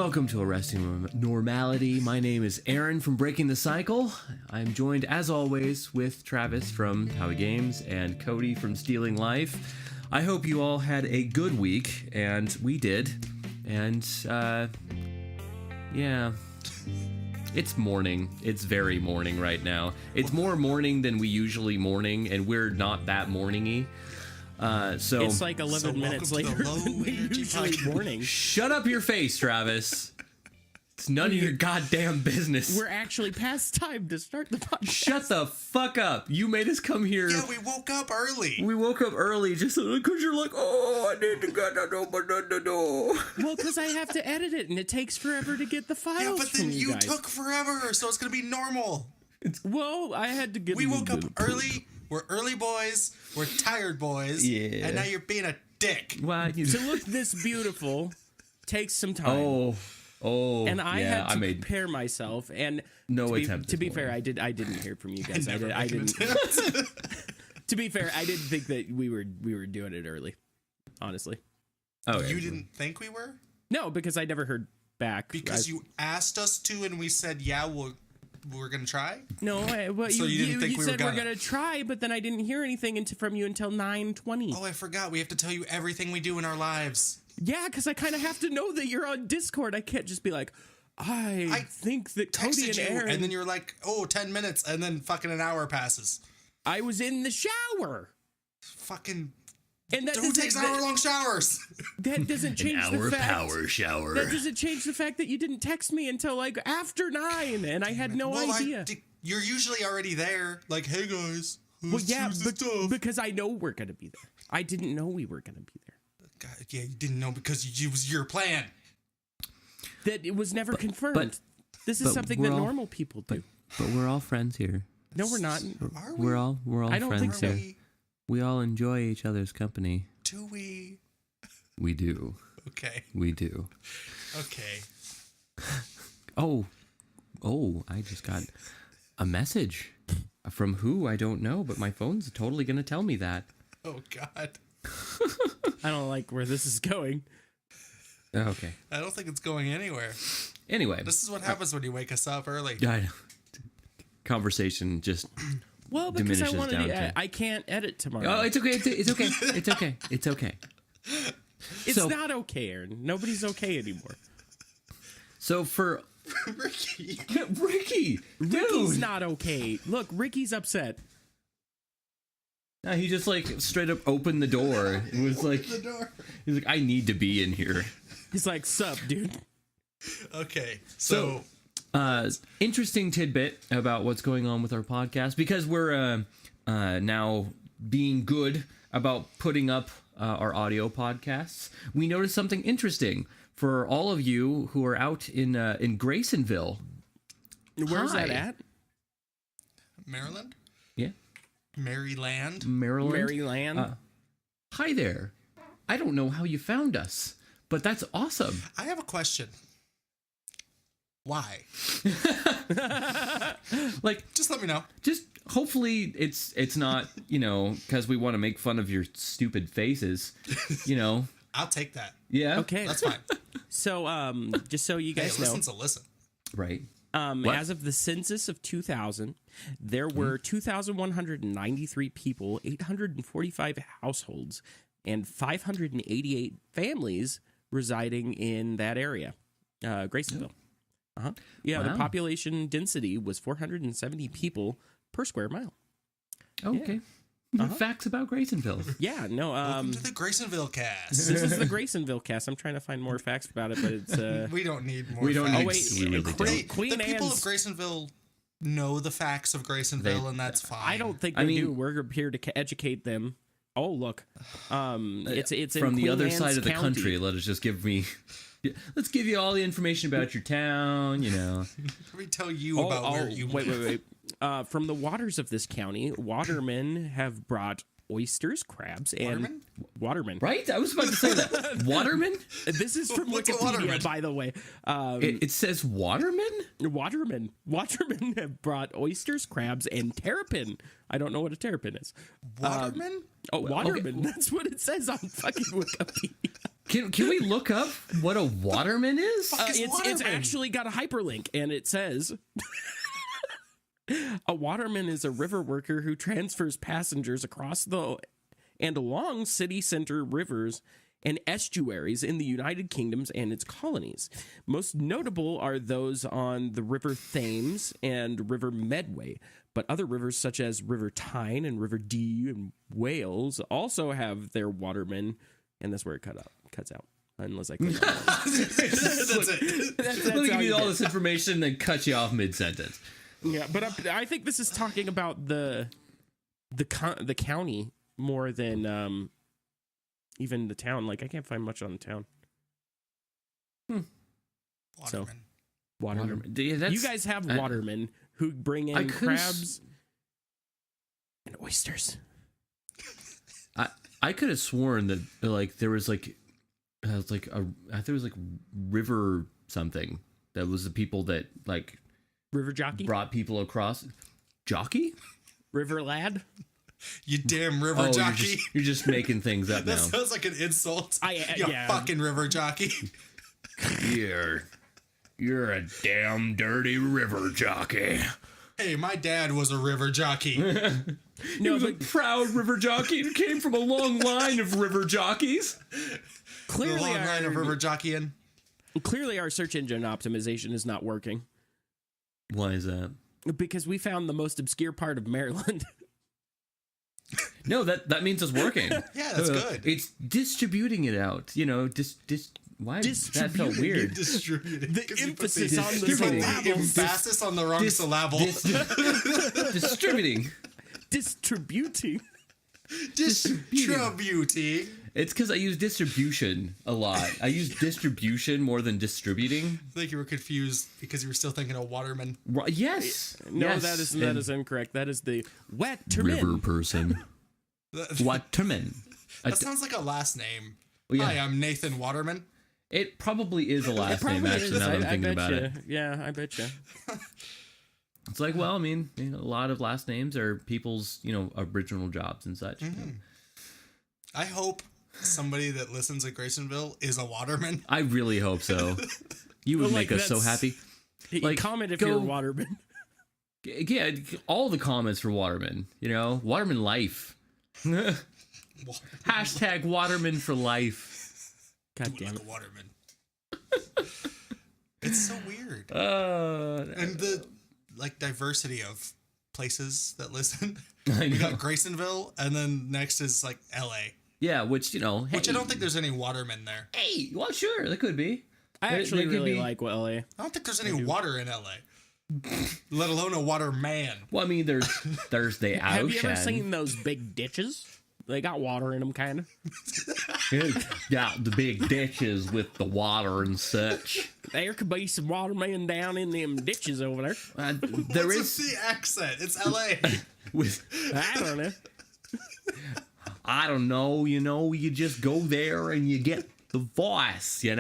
Welcome to Arresting Normality. My name is Aaron from Breaking the Cycle. I'm joined, as always, with Travis from Howie Games and Cody from Stealing Life. I hope you all had a good week, and we did. And, yeah. It's morning. It's very morning right now. It's more morning than we usually morning, and we're not that morning-y. So it's like 11 minutes later than we usually morning. Shut up your face, Travis. It's none of your goddamn business. We're actually past time to start the podcast. Shut the fuck up. You made us come here. Yeah, we woke up early. We woke up early just because you're like, oh, I need to get no. Well, because I have to edit it, and it takes forever to get the files. Yeah, but then you guys. took forever, so it's going to be normal. Well, I had to get... We woke up early. We're early boys. We're tired boys. Yeah. And now you're being a dick. Well, To look this beautiful takes some time. Oh, and I had to prepare myself. And to be fair, I didn't hear from you guys. I didn't. To be fair, I didn't think that we were doing it early. Honestly. Oh, you didn't think we were? No, because I never heard back. Because you asked us to, and we said, yeah, we're gonna try. No, well, so you said we're gonna try, but then I didn't hear anything from you until 9:20. Oh, I forgot. We have to tell you everything we do in our lives. Yeah, because I kind of have to know that you're on Discord. I can't just be like, I think that Cody and Aaron... And then you're like, 10 minutes, and then fucking an hour passes. I was in the shower. Fucking... And who takes hour-long showers? That doesn't change the fact... power shower. That doesn't change the fact that you didn't text me until, like, after 9, and I had no idea. You're usually already there. Like, hey, guys. Well, yeah, because I know we're going to be there. I didn't know we were going to be there. God, yeah, you didn't know because it was your plan. That it was never confirmed. This is something that normal people do. But we're all friends here. No, we're not. Are we? We're all I don't friends think so. here. We all enjoy each other's company. Do we? We do. Okay. We do. Okay. Oh, I just got a message from who I don't know, but my phone's totally going to tell me that. Oh, God. I don't like where this is going. Okay. I don't think it's going anywhere. Anyway. This is what happens when you wake us up early. Conversation just because I wanted to. I can't edit tomorrow. Oh, it's okay. It's okay. It's okay. It's okay. It's not okay, Aaron. Nobody's okay anymore. So for... Ricky, dude. Ricky's not okay. Look, Ricky's upset. No, he just like straight up opened the door. It was like he's like, I need to be in here. He's like, sup, dude. Okay, so interesting tidbit about what's going on with our podcast, because we're now being good about putting up our audio podcasts. We noticed something interesting for all of you who are out in Grasonville. Where's that at? Maryland. Yeah. Maryland. Hi there. I don't know how you found us, but that's awesome. I have a question. Why? Like, just let me know. Just hopefully it's not, because we want to make fun of your stupid faces, I'll take that. Yeah. Okay. That's fine. So, just so you guys know. Listen's a listen. Right. As of the census of 2000, there were 2,193 people, 845 households, and 588 families residing in that area, Grasonville. Yeah, wow. The population density was 470 people per square mile. Okay. Yeah. Facts about Grasonville. Yeah, no. Welcome to the Grasonville cast. This is the Grasonville cast. I'm trying to find more facts about it, but it's... we don't need more we don't facts. Need, we really don't. The people of Grasonville know the facts of Grasonville, and that's fine. I don't think they do. We're here to educate them. Oh, look. It's from the other Anne's side of the County. country. Let's give you all the information about your town, Let me tell you about where you live. Wait. From the waters of this county, watermen have brought oysters, crabs, and watermen. Right? I was about to say that. Watermen? This is from Wikipedia, by the way. It says watermen? Watermen. Watermen have brought oysters, crabs, and terrapin. I don't know what a terrapin is. Watermen? Watermen. Okay. That's what it says on fucking Wikipedia. Can we look up what a waterman is? It's actually got a hyperlink, and it says a waterman is a river worker who transfers passengers across and along city center rivers and estuaries in the United Kingdoms and its colonies. Most notable are those on the River Thames and River Medway, but other rivers such as River Tyne and River Dee in Wales also have their watermen, and that's where it cuts out. Unless I click on it. That's it. Let me give you all this information and then cut you off mid-sentence. Yeah, but I think this is talking about the county more than even the town. Like, I can't find much on the town. Waterman. So, watermen. Yeah, you guys have watermen who bring in crabs and oysters. I could have sworn that like there was like I think there was like river something that was the people that like River jockey brought people across. Jockey? River lad? You damn river jockey. You're just making things up That now. sounds like an insult. You yeah. fucking river jockey. You're a damn dirty river jockey. Hey, my dad was a river jockey. He was a proud river jockey and came from a long line of river jockeys. The long line of river jockeying. Clearly, our search engine optimization is not working. Why is that? Because we found the most obscure part of Maryland. No, that means it's working. Yeah, that's good. It's distributing it out. You know, why? That felt weird. Distributing. The emphasis on the You put the syllables. emphasis on the wrong syllable. Distributing. Distributing. Distributing. It's because I use distribution a lot. I use distribution more than distributing. I think you were confused because you were still thinking of waterman. Yes. No, yes. that is incorrect. That is the waterman. River person. Waterman. That sounds like a last name. Well, yeah. Hi, I'm Nathan Waterman. It probably is a last name, actually, now that I'm thinking about it. Yeah, I bet you. It's like, well, I mean, a lot of last names are people's, original jobs and such. Mm-hmm. I hope somebody that listens at Grasonville is a waterman. I really hope so. You would make us so happy. Like, comment if you're a waterman. Yeah, all the comments for Waterman. Waterman life. Hashtag Waterman for life. God damn it, waterman. It's so weird. And the diversity of places that listen. We got Grasonville, and then next is like LA. Yeah, which hey, which I don't think there's any watermen there. Hey, well, sure, there could be. I actually really like LA. I don't think there's any water in LA. Let alone a waterman. Well, I mean, there's the ocean. Have you ever seen those big ditches? They got water in them, kind of. Yeah, the big ditches with the water and such. There could be some watermen down in them ditches over there. What's the accent? It's LA. I don't know. I don't know. You just go there and you get the voice. You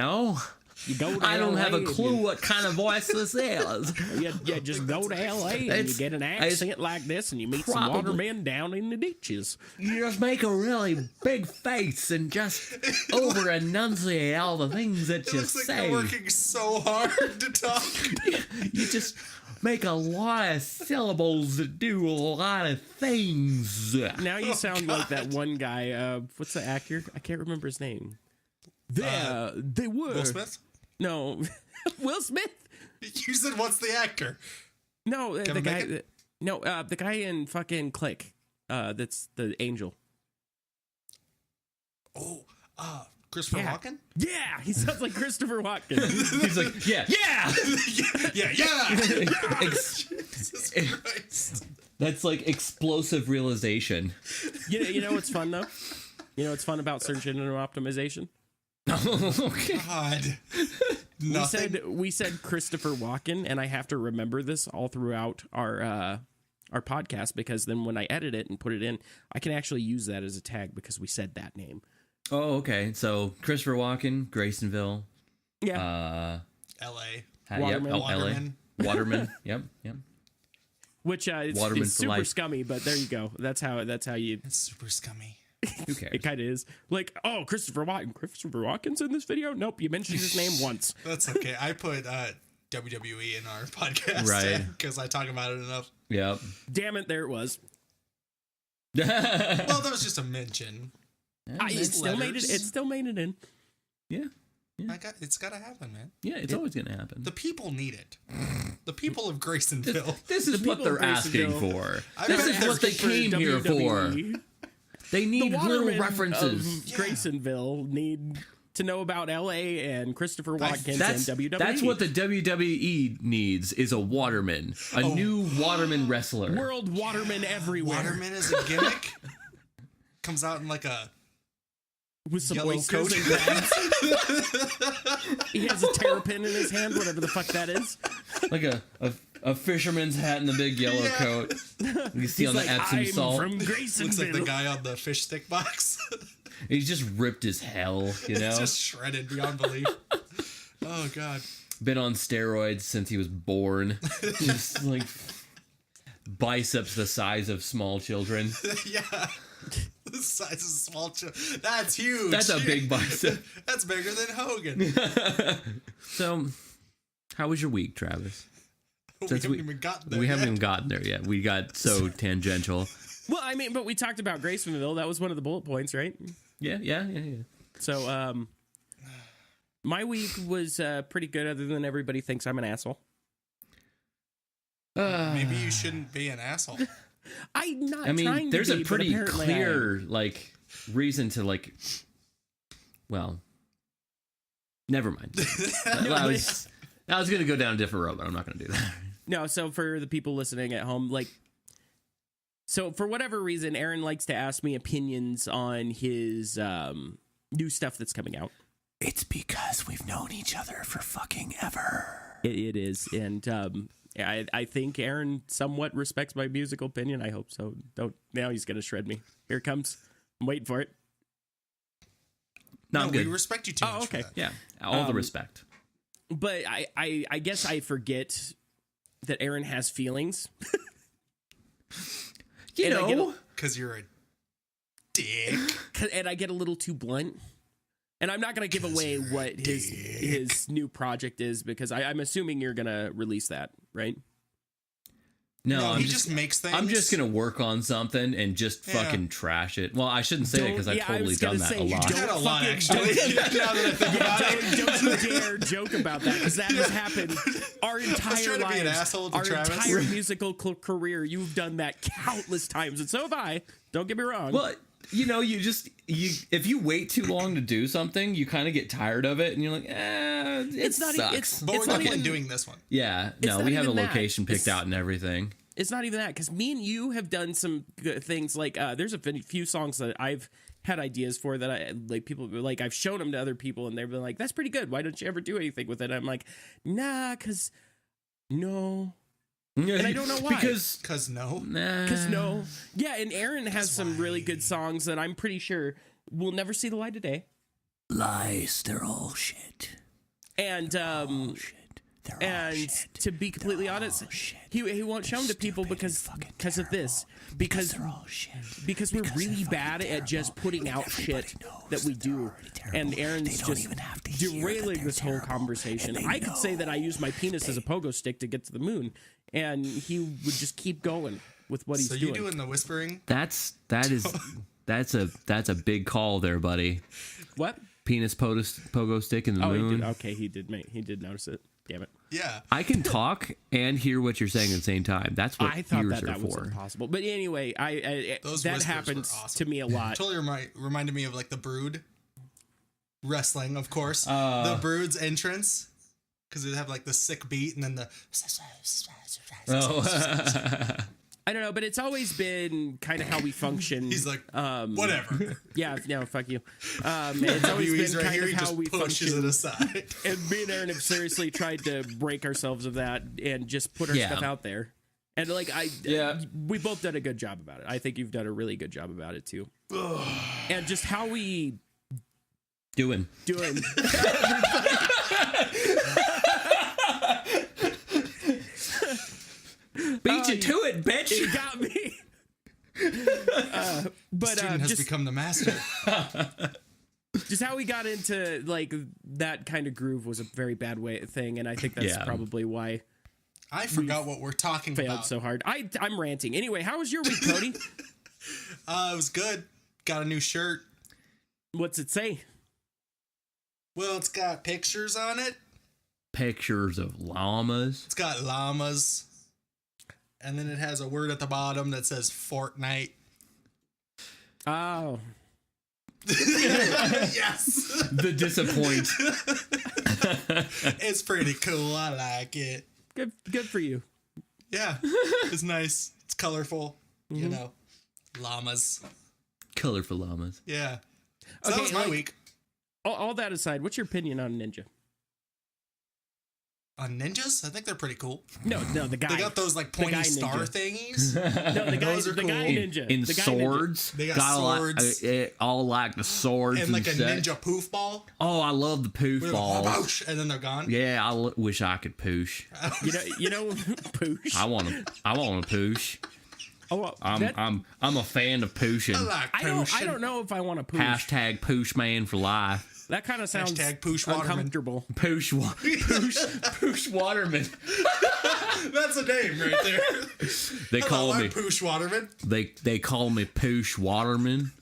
go to I don't LA have a clue what kind of voice this is. You just go to LA and you get an accent like this and you meet some watermen down in the ditches. You just make a really big face and just over enunciate all the things that you looks say. Like you're working so hard to talk. You just make a lot of syllables that do a lot of things. Now you sound like that one guy. What's the actor? I can't remember his name. They were. Will Smith? No. Will Smith? You said what's the actor? No, Kevin the guy. Bacon? The guy in fucking Click. That's the angel. Oh, Christopher Walken? Yeah, he sounds like Christopher Walken. He's like, yeah. Jesus Christ. That's like explosive realization. You know what's fun though? You know what's fun about search engine optimization? Okay. God. We said Christopher Walken, and I have to remember this all throughout our podcast, because then when I edit it and put it in, I can actually use that as a tag because we said that name. Oh, okay. So Christopher Walken, Grasonville. Yeah. L.A. Waterman. Yep. Waterman. Waterman. Yep. Which it's Waterman super life. scummy, but there you go. That's how you. It's super scummy. Who cares? It kind of is. Like, oh, Christopher Watkins in this video? Nope, you mentioned his name once. That's okay. I put WWE in our podcast, right? Because I talk about it enough. Yep. Damn it, there it was. Well, that was just a mention. It still made it. It still made it in. Yeah. It's got to happen, man. Yeah, it's always going to happen. The people need it. The people of Grasonville. This is what they're asking for. This is what they came here for. They need little references. Graysonville need to know about LA and Christopher Watkins and WWE. That's what the WWE needs, is a Waterman. A new Waterman wrestler. World Waterman everywhere. Waterman is a gimmick? Comes out in like a with some yellow coat. He has a terrapin in his hand, whatever the fuck that is. Like a fisherman's hat and a big yellow coat. You see on the Epsom salt. From Graysonville. Looks like the guy on the fish stick box. He's just ripped as hell, you know? Just shredded beyond belief. Oh, God. Been on steroids since he was born. Just like biceps the size of small children. Yeah. The size of small children. That's huge. That's a big bicep. That's bigger than Hogan. So, how was your week, Travis? We haven't even gotten there. We haven't even gotten there yet. We got so tangential. Well, I mean, but we talked about Grasonville. That was one of the bullet points, right? Yeah. So, my week was pretty good, other than everybody thinks I'm an asshole. Maybe you shouldn't be an asshole. I'm not trying to there's be, a pretty clear, like, reason to, like, well, never mind. I was going to go down a different road, but I'm not going to do that. No, so for the people listening at home, like, so for whatever reason, Aaron likes to ask me opinions on his new stuff that's coming out. It's because we've known each other for fucking ever. It is, and I think Aaron somewhat respects my musical opinion. I hope so. Now he's gonna shred me. Here it comes. I'm waiting for it. No, I'm good. We respect you too much. Okay. For that. Yeah, all the respect. But I guess I forget that Aaron has feelings. You know, because you're a dick. And I get a little too blunt. And I'm not going to give away what his new project is, because I'm assuming you're going to release that, right? No, he just makes things. I'm just going to work on something and just fucking trash it. Well, I shouldn't say that because I've totally done that a lot. You did that a lot, actually. Now that I think about it. Don't you dare joke about that, because that has happened our entire lives. Be an asshole to our Travis. Entire musical career. You've done that countless times, and so have I. Don't get me wrong. Well, you know, if you wait too long to do something, you kind of get tired of it, and you're like, it sucks. But we're definitely doing this one. Yeah, no, we have a location picked out and everything. It's not even that, because me and you have done some good things. Like, there's a few songs that I've had ideas for that I've shown them to other people, and they've been like, "That's pretty good. Why don't you ever do anything with it?" I'm like, "Nah, because no." And I don't know why. Because no. Because no. Yeah, and Aaron has some really good songs that I'm pretty sure will never see the light of day. Lies, they're all shit. And to be completely honest, he won't show them to people because of this. Because we're really bad at just putting out shit that we do. And Aaron's just derailing this whole conversation. I could say that I use my penis as a pogo stick to get to the moon, and he would just keep going with what he's doing. So you doing the whispering? That's a big call there, buddy. What? Penis pogo stick in the moon. He did notice it. Damn it. Yeah. I can talk and hear what you're saying at the same time. That's what I thought ears that are was for. impossible. But anyway, that happens to me a lot. Totally reminded me of like the Brood wrestling, of course. The Brood's entrance, because they have like the sick beat and then the. I don't know, but it's always been kind of how we function. He's like, whatever. Yeah, no, fuck you. It's always been kind of how we pushes function. it aside. And me and Aaron have seriously tried to break ourselves of that and just put our stuff out there. And like we both done a good job about it. I think you've done a really good job about it too. And just how we doing. Beat you to it, bitch. You got me. But student has become the master. Just how we got into like that kind of groove was a very bad thing, and I think that's probably why I forgot what we're talking failed about. so hard. I'm ranting. Anyway, how was your week, Cody? It was good. Got a new shirt. What's it say? Well, it's got pictures on it. Pictures of llamas. It's got llamas. And then it has a word at the bottom that says Fortnite. Oh. Yes. The disappoint. It's pretty cool. I like it. Good for you. Yeah. It's nice. It's colorful. Mm-hmm. You know. Llamas. Colorful llamas. Yeah. So that was my week. All that aside, what's your opinion on Ninja? On ninjas? I think they're pretty cool. No, the guy. They got those like pointy star thingies. No, the guy, those are the cool. guy ninja. In the guy swords. Ninja. They got swords. All like the swords And like a such. ninja poof ball. Oh, I love the poof balls. And then they're gone. Yeah, I wish I could poosh. You know, poosh. I want to poosh. Oh, I'm a fan of pooshing. I like poosh. I don't know if I want to poosh. Hashtag poosh man for life. That kind of sounds Hashtag poosh waterman. uncomfortable. Poosh Waterman. That's a name right there. They call me Poosh Waterman. They call me Poosh Waterman.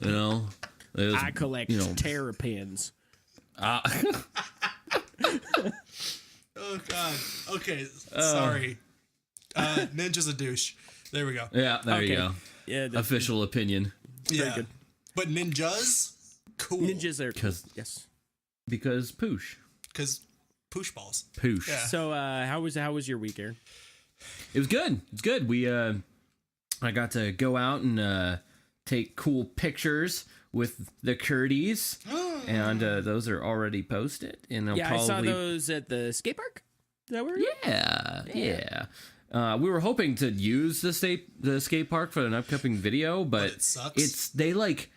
You know, I collect terrapins. Oh God. Okay. Sorry. Ninja's a douche. There we go. Yeah, there you go. Yeah, Official opinion. Yeah. good. But ninjas, cool. Ninjas are cool. Yes. Because poosh. Because poosh balls. Poosh. Yeah. So how was your week, Aaron? It was good. It's good. I got to go out and take cool pictures with the Curdies, and those are already posted. And I saw those at the skate park. Is that where? Yeah. We were hoping to use the skate park for an upcoming video, but it sucks. They like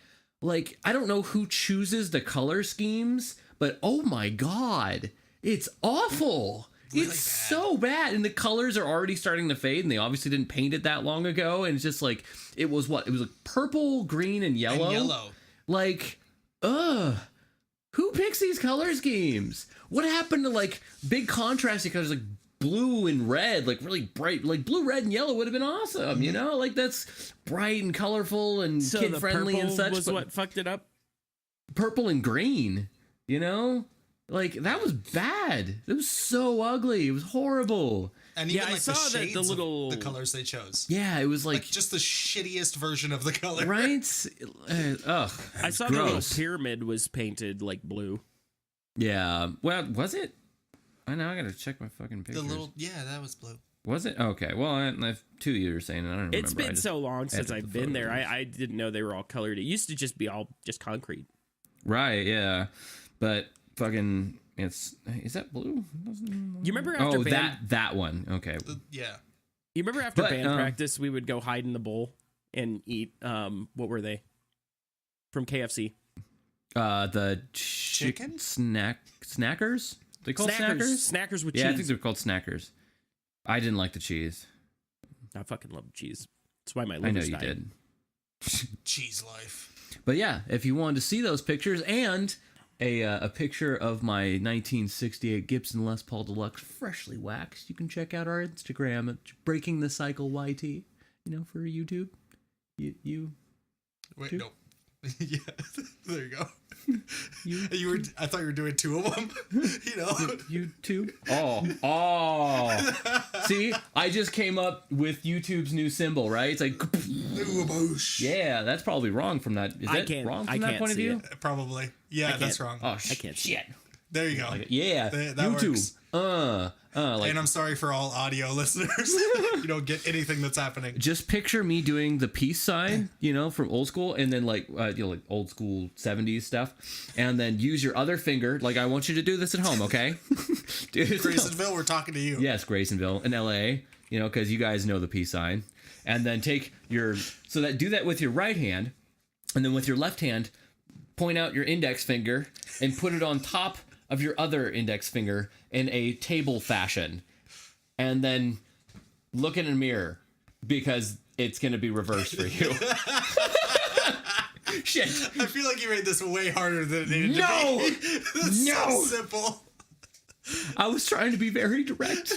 I don't know who chooses the color schemes, but oh my God, it's awful. Really it's bad. So bad, and the colors are already starting to fade, and they obviously didn't paint it that long ago, and it's just like it was like purple, green, and yellow. Like, who picks these color schemes? What happened to like big contrasting colors like blue and red, like really bright, like blue, red, and yellow would have been awesome, you know? Like that's bright and colorful and So kid friendly and such. Was what fucked it up? Purple and green, you know? Like that was bad. It was so ugly. It was horrible. And even I like saw the that shades the little of the colors they chose. Yeah, it was like Just the shittiest version of the color. right? Ugh. I saw gross. the little pyramid was painted like blue. Yeah. Well, was it? I know. I gotta check my fucking pictures. That was blue. Was it? Okay. Well, I've 2 years saying it. I don't remember. It's been so long since edited I've the been there. photos. I didn't know they were all colored. It used to just be all just concrete. Right. Yeah. But fucking, is that blue? You remember after that one. Okay. Yeah. You remember after But, band practice, we would go hide in the bowl and eat. What were they? From KFC. The Chicken? Snackers. They called snackers. Snackers with Yeah, I cheese. think they're called snackers. I didn't like the cheese. I fucking love cheese. That's why my I know liver's you dying. did. Cheese life. But yeah, if you wanted to see those pictures and a picture of my 1968 Gibson Les Paul Deluxe freshly waxed, you can check out our Instagram at Breaking the Cycle YT. You know, for YouTube. You Wait, Two? no. Yeah. There you go. You I thought you were doing two of them. You know. YouTube. Oh. See, I just came up with YouTube's new symbol, right? It's like yeah, that's probably wrong from that. Is that wrong from that point of view? Probably. Yeah, that's wrong. Oh, I can't see shit. There you go. Yeah, That YouTube. works. And I'm sorry for all audio listeners. You don't get anything that's happening. Just picture me doing the peace sign, you know, from old school, and then like like old school 70s stuff, and then use your other finger. Like I want you to do this at home, okay? Grasonville, we're talking to you. Yes, Grasonville in LA, you know, because you guys know the peace sign, and then take do that with your right hand, and then with your left hand, point out your index finger and put it on top of your other index finger in a table fashion, and then look in a mirror because it's going to be reversed for you. Shit. I feel like you made this way harder than it needed to be. This is so simple. I was trying to be very direct.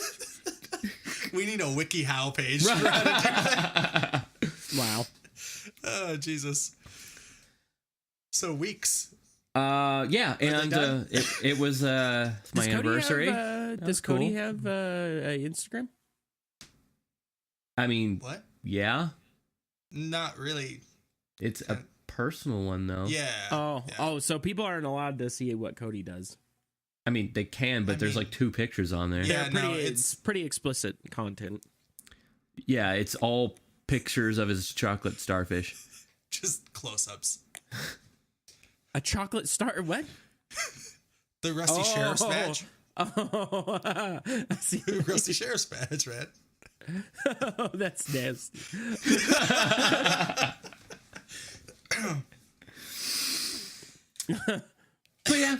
We need a WikiHow page for how to do that. Wow. Oh, Jesus. So weeks. Yeah, and it was my anniversary. Does Cody have Instagram? I mean, What? Yeah. Not really. It's a personal one though. Yeah. Oh, so people aren't allowed to see what Cody does. I mean, they can, but there's like 2 pictures on there. Yeah, it's pretty explicit content. Yeah, it's all pictures of his chocolate starfish. Just close-ups. A chocolate star? What? The Rusty Sheriff's badge. Oh, I see. Rusty Sheriff's badge, right? Oh, that's nasty. But yeah,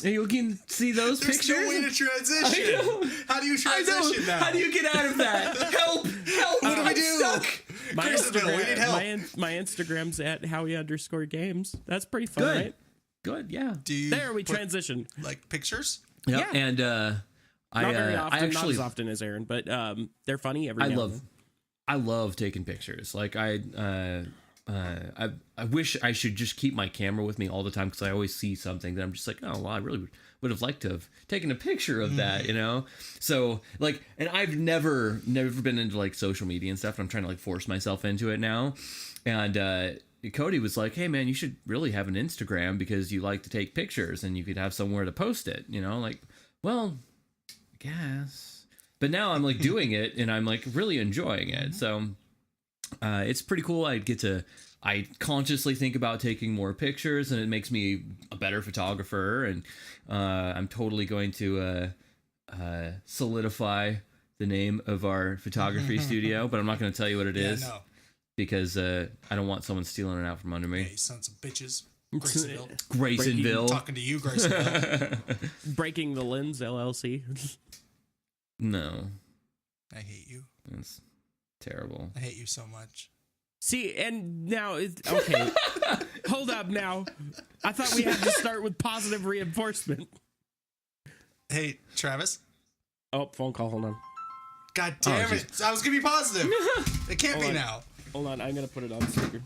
you can see those There's pictures. no way to transition. How do you transition now? How do you get out of that? Help! What do we do? Stuck. My Grasonville, we need help. My Instagram's at Howie_Games. That's pretty fun, Good. right? Good, yeah. Do you There we put, transition. like pictures? Yep. Yeah. And Not very often, I actually not as often as Aaron, but they're funny every now and then. I love taking pictures. Like I wish I should just keep my camera with me all the time because I always see something that I'm just like, oh well, I really would have liked to have taken a picture of that, you know. So like, and I've never been into like social media and stuff. And I'm trying to like force myself into it now. And Cody was like, hey man, you should really have an Instagram because you like to take pictures and you could have somewhere to post it, you know. Like, well, I guess. But now I'm like doing it and I'm like really enjoying it. So it's pretty cool. I consciously think about taking more pictures and it makes me a better photographer. And I'm totally going to solidify the name of our photography studio, but I'm not going to tell you what it is No. because I don't want someone stealing it out from under me. Hey, sons of bitches. Grasonville. Graysonville. Talking to you, Grasonville. Breaking the Lens LLC. No. I hate you. That's terrible. I hate you so much. See, and now it's okay. Hold up now. I thought we had to start with positive reinforcement. Hey, Travis. Oh, phone call. Hold on. God damn it. I was going to be positive. It can't Hold be on. now. Hold on. I'm going to put it on speaker.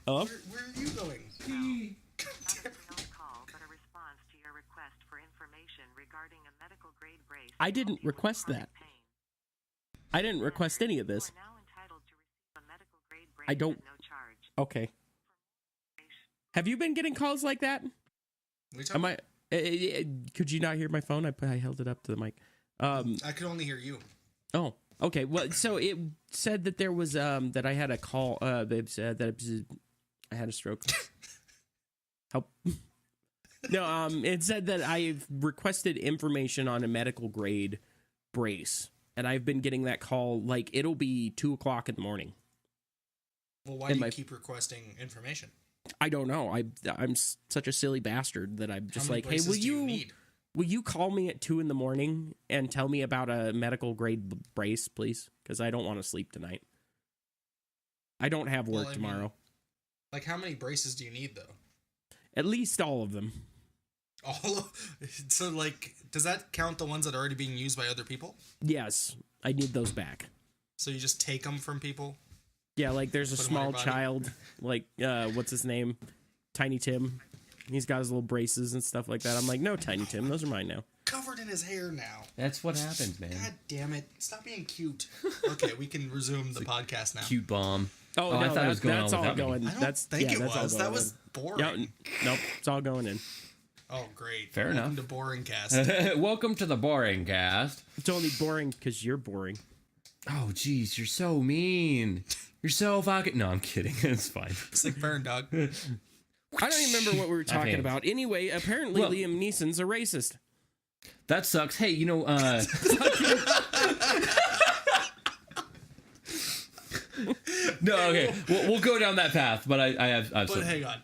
Hello? Where are you going? I didn't request that. I didn't request any of this. I don't. Okay. Have you been getting calls like that? Am I? Could you not hear my phone? I held it up to the mic. I could only hear you. Oh, okay. Well, so it said that there was that I had a call. It said that I had a stroke. Help. No, it said that I've requested information on a medical grade brace, and I've been getting that call like it'll be 2:00 in the morning. Well, why do you keep requesting information? I don't know. I'm such a silly bastard that I'm just like, hey, will you call me at 2 a.m. and tell me about a medical grade brace, please? Because I don't want to sleep tonight. I don't have work tomorrow. Like, how many braces do you need, though? At least all of them. So, like, does that count the ones that are already being used by other people? Yes, I need those back. So you just take them from people? Yeah, like there's a small child, like, what's his name? Tiny Tim. He's got his little braces and stuff like that. I'm like, no, Tiny Tim, those are mine now. Covered in his hair now. That's what happens, man. God damn it. Stop being cute. Okay, we can resume the podcast now. Cute bomb. Oh, no, I thought it was going that's on all without going. me. I don't think it was. That was boring. Yeah, nope, it's all going in. Oh, great. Fair Welcome enough. to Boring Cast. Welcome to the Boring Cast. It's only boring because you're boring. Oh, geez, you're so mean. You're so fucking... No, I'm kidding. It's fine. Sick burn, dog. I don't even remember what we were talking about. Anyway, apparently Liam Neeson's a racist. That sucks. Hey, you know, no, okay. We'll go down that path, but I have But some... hang on.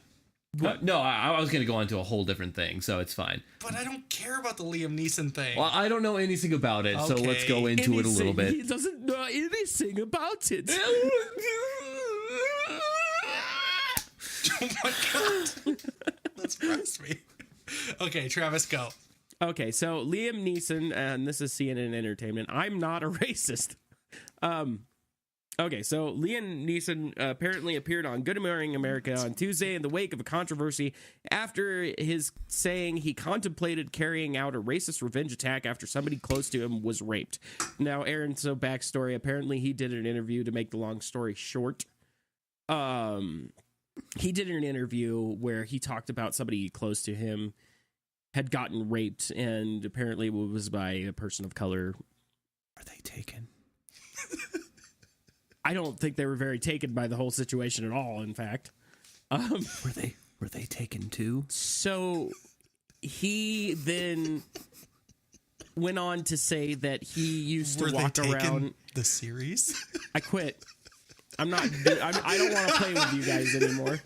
No, I was going to go into a whole different thing, so it's fine. But I don't care about the Liam Neeson thing. Well, I don't know anything about it, so let's go into it a little bit. He doesn't know anything about it. Oh my god. That surprised me. Okay, Travis, go. Okay, so Liam Neeson, and this is CNN Entertainment. I'm not a racist. Okay, so Liam Neeson apparently appeared on Good Morning America on Tuesday in the wake of a controversy after his saying he contemplated carrying out a racist revenge attack after somebody close to him was raped. Now, Aaron, so backstory, apparently he did an interview to make the long story short. He did an interview where he talked about somebody close to him had gotten raped, and apparently it was by a person of color. Are they taken? I don't think they were very taken by the whole situation at all, in fact. Were they taken too? So he then went on to say that he used to walk around the series. I quit. I don't want to play with you guys anymore.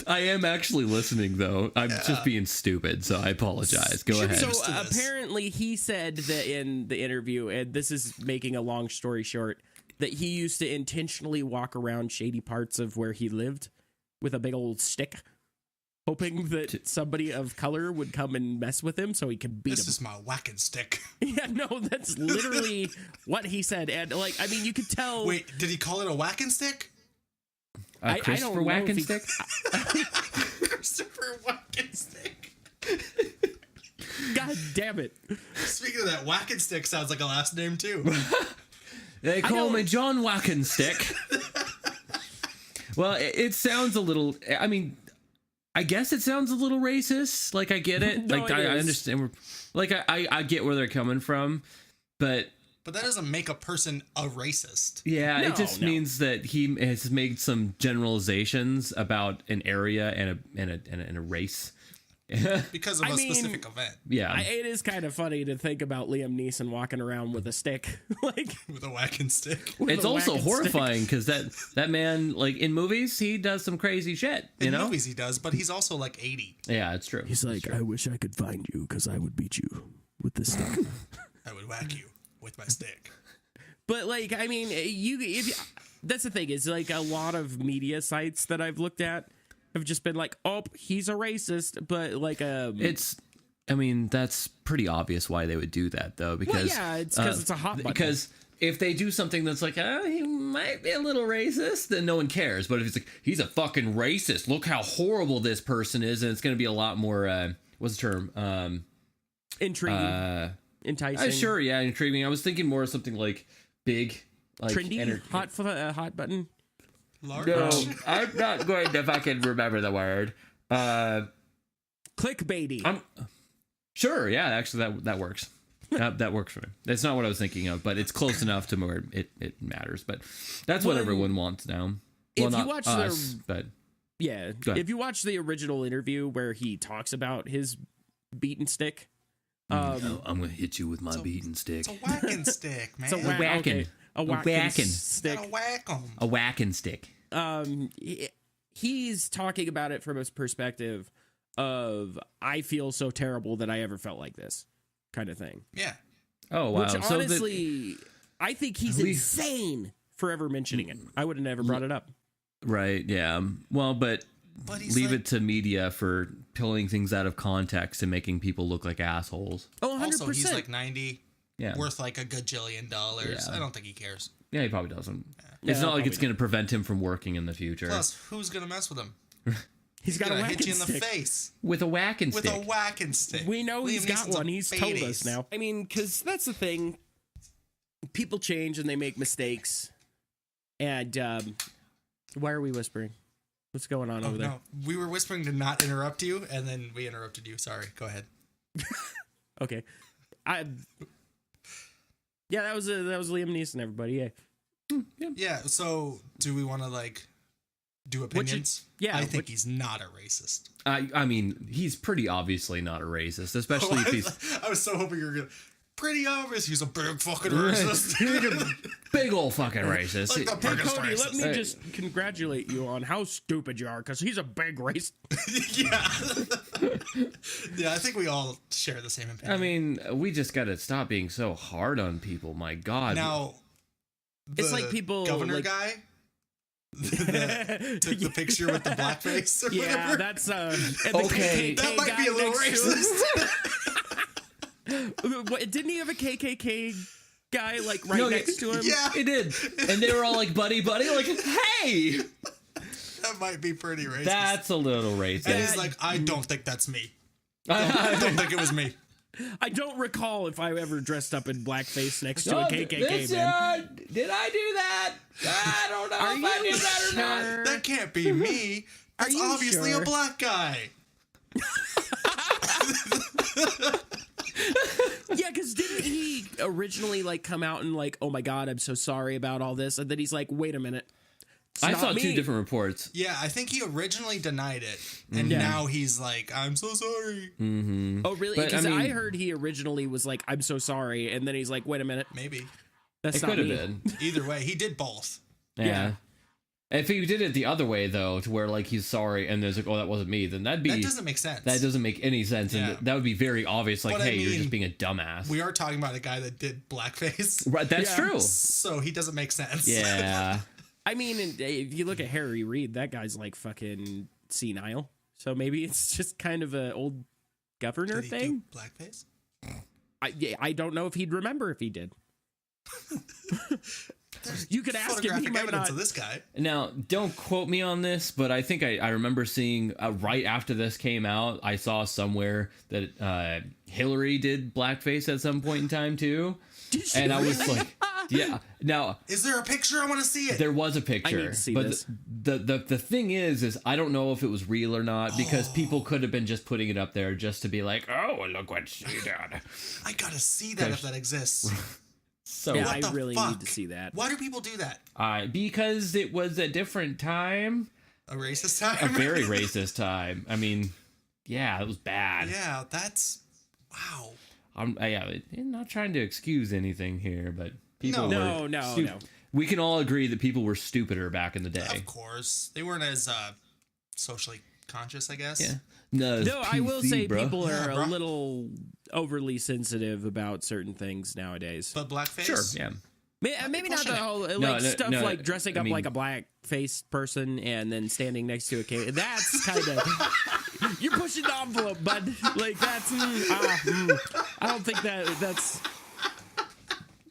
I am actually listening, though. I'm just being stupid, so I apologize. Go ahead. So apparently he said that in the interview, and this is making a long story short, that he used to intentionally walk around shady parts of where he lived with a big old stick, hoping that somebody of color would come and mess with him so he could beat him. This is my whacking stick. Yeah, no, that's literally what he said. And, like, I mean, you could tell... Wait, did he call it a whacking stick? Christopher Whacking Stick? Christopher Whacking Stick. God damn it. Speaking of that, whacking stick sounds like a last name, too. They call me John Whacking Stick. Well, it sounds a little... I mean, I guess it sounds a little racist. Like, I get it. No, like, it I is. understand. Like, I get where they're coming from, but... But that doesn't make a person a racist. Yeah, No, it just means that he has made some generalizations about an area and a race. Because of a specific event. Yeah. It is kind of funny to think about Liam Neeson walking around with a stick. Like, With a whacking stick. It's also whacking stick. horrifying because that man, like, in movies, he does some crazy shit, you In know? movies he does, but he's also like 80. Yeah, it's true. He's like, I wish I could find you because I would beat you with this stick. I would whack you with my stick. But, like, I mean, that's the thing, is, like, a lot of media sites that I've looked at have just been like, oh, he's a racist, but, like, I mean, that's pretty obvious why they would do that, though, because... Well, yeah, it's because it's a hot button. Because if they do something that's like, he might be a little racist, then no one cares. But if it's like, he's a fucking racist, look how horrible this person is, and it's going to be a lot more, what's the term? Intriguing. Enticing. Sure, yeah, intriguing. I was thinking more of something like big, like trendy, hot button. Large. No, I'm not going to fucking remember the word. Clickbaity. Sure, yeah, actually that works. That works for me. That's not what I was thinking of, but it's close enough to where it matters. But that's what everyone wants now. Well, If you not watch us, but yeah, Go ahead. if you watch the original interview where he talks about his beaten stick, I'm gonna hit you with my beating stick. It's a whacking stick, man. it's a whacking. a whacking. whacking stick. Gotta whack 'em. A whacking stick. He's talking about it from his perspective of, I feel so terrible that I ever felt like this kind of thing. Yeah. Oh wow! Which honestly, I think he's insane for ever mentioning it. I would have never brought it up. Right? Yeah. Well, but he's leave like, it to media for pulling things out of context and making people look like assholes. Oh, 100%. Also, he's like 90, Yeah. worth like a gajillion dollars. Yeah. I don't think he cares. Yeah, he probably doesn't. Yeah, It's not like probably it's going to prevent him from working in the future. Plus, who's gonna mess with him? He's got a gonna whacking hit you in the stick. face With a whacking with stick. a whacking stick. We know he's Liam got Neeson's a one. He's told us badass. now. I mean, because that's the thing. People change and they make mistakes. And why are we whispering? What's going on over there? No, we were whispering to not interrupt you, and then we interrupted you. Sorry. Go ahead. Okay. Yeah, that was Liam Neeson, everybody. Yeah. Yeah. So, do we want to like do opinions? I think he's not a racist. I mean, he's pretty obviously not a racist, especially if he's... I was so hoping you were gonna. Pretty obvious he's a big fucking racist. He's a big old fucking racist. Like the Hey, biggest Cody, let racist. me just congratulate you on how stupid you are, because he's a big racist. Yeah. Yeah, I think we all share the same opinion. I mean, we just got to stop being so hard on people. My God. Now, It's the like people, governor like- guy, the picture with the blackface. Or Yeah, whatever. that's and Okay. the KKK That might guy be a little next to him. racist. What, didn't he have a KKK guy like right No, next to him? Yeah, It did. And they were all like, buddy, like, hey! that might be pretty racist. That's a little racist. and he's like, I don't think that's me. I don't think it was me. I don't recall if I ever dressed up in blackface next to a KKK This, man. did I do that? I don't know if I did that or not. That can't be me. That's you obviously sure? a black guy. Yeah, because didn't he originally like come out and like, oh my god, I'm so sorry about all this, and then he's like, wait a minute, it's I not saw me. two different reports. Yeah, I think he originally denied it, and now he's like, I'm so sorry. Oh really? But, Because I mean- I heard he originally was like, I'm so sorry, and then he's like, wait a minute, Maybe. that's It not could have me. been. Either way, he did both. Yeah. If he did it the other way, though, to where like he's sorry and there's like, oh, that wasn't me, then that'd be That doesn't make sense. that doesn't make any sense, Yeah. and that would be very obvious. Like, But I hey, you're mean, just being a dumbass. We are talking about a guy that did blackface, Right, that's Yeah. true. so he doesn't make sense. Yeah. I mean, and if you look at Harry Reid, that guy's like fucking senile. So maybe it's just kind of an old governor Did he thing. do blackface? I don't know if he'd remember if he did. You could ask him. He Photographic might evidence not. of this guy. Now, don't quote me on this, but I think I remember seeing right after this came out, I saw somewhere that Hillary did blackface at some point in time too, Did she and I was really? like, yeah. Now Is there a picture? I want to see it. there was a picture, I need to see but this. the thing is I don't know if it was real or not because people could have been just putting it up there just to be like, oh, look what she did. I gotta see that if that exists. So Yeah, What I the really fuck? need to see that. Why do people do that? because it was a different time, A racist a time? very racist time. I mean, yeah, it was bad. Yeah, that's wow. I'm not trying to excuse anything here, but people No. were No. We can all agree that people were stupider back in the day. Of course, they weren't as socially conscious, I guess. Yeah. No, No, I will say bro. people Yeah, are bro. a little overly sensitive about certain things nowadays. But blackface. Sure, yeah. Maybe not the pushing it. whole like No, stuff no, like dressing I up mean- like a black faced person and then standing next to a cake. That's kind of you're pushing the envelope, bud. Like that's I don't think that's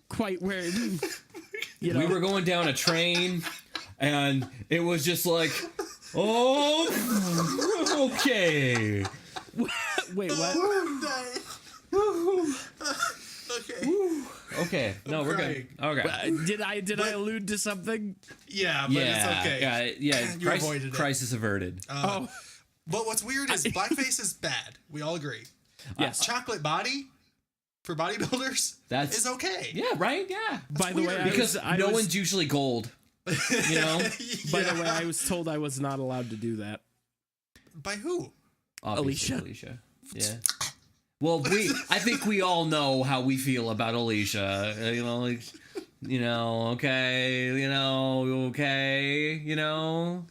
quite where you know. We were going down a train, and it was just like, oh, okay. Wait, what? Okay. Okay, no, we're good. crying. Okay. Did I allude to something? Yeah, but it's okay. Yeah. You avoided it. Crisis averted. Oh, But what's weird is blackface is bad. We all agree. yes. Chocolate body for bodybuilders That's- is okay. Yeah, right. Yeah. By the way, weird. Because I no was, one's usually gold. You know. by the way, I was told I was not allowed to do that. By who? Obviously, Alicia. Yeah. Well, I think we all know how we feel about Alicia. Okay.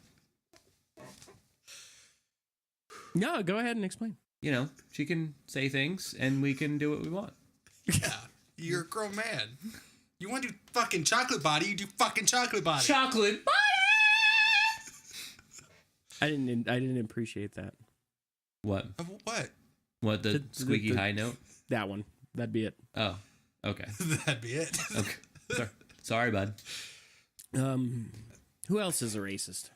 No, go ahead and explain. She can say things and we can do what we want. Yeah, you're a grown man. You want to do fucking chocolate body? You do fucking chocolate body. Chocolate. I didn't appreciate that. What? What? What, the The- squeaky the- high note? That one. That'd be it. Oh, okay. That'd be it. Okay. Sorry, bud. Who else is a racist?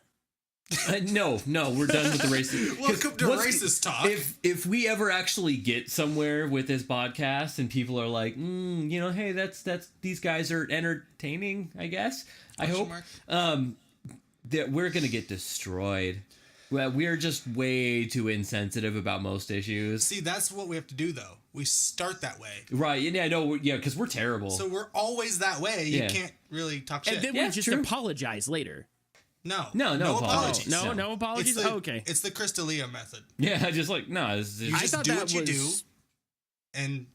No, we're done with the racist. 'Cause Welcome to racist talk. If we ever actually get somewhere with this podcast and people are like, hey, that's these guys are entertaining, I guess. I Question hope. mark? That we're gonna get destroyed. Well, we're just way too insensitive about most issues. See, that's what we have to do, though. We start that way. Right? Yeah, I know. Yeah, because we're terrible. So we're always that way. You Yeah. can't really talk shit. And then Yeah, we just true. apologize later. No No apologies. apologies. No apologies. It's the, Oh, okay. It's the Crystalia method. Yeah, just like no. It's You just, just thought do that what you do, was- and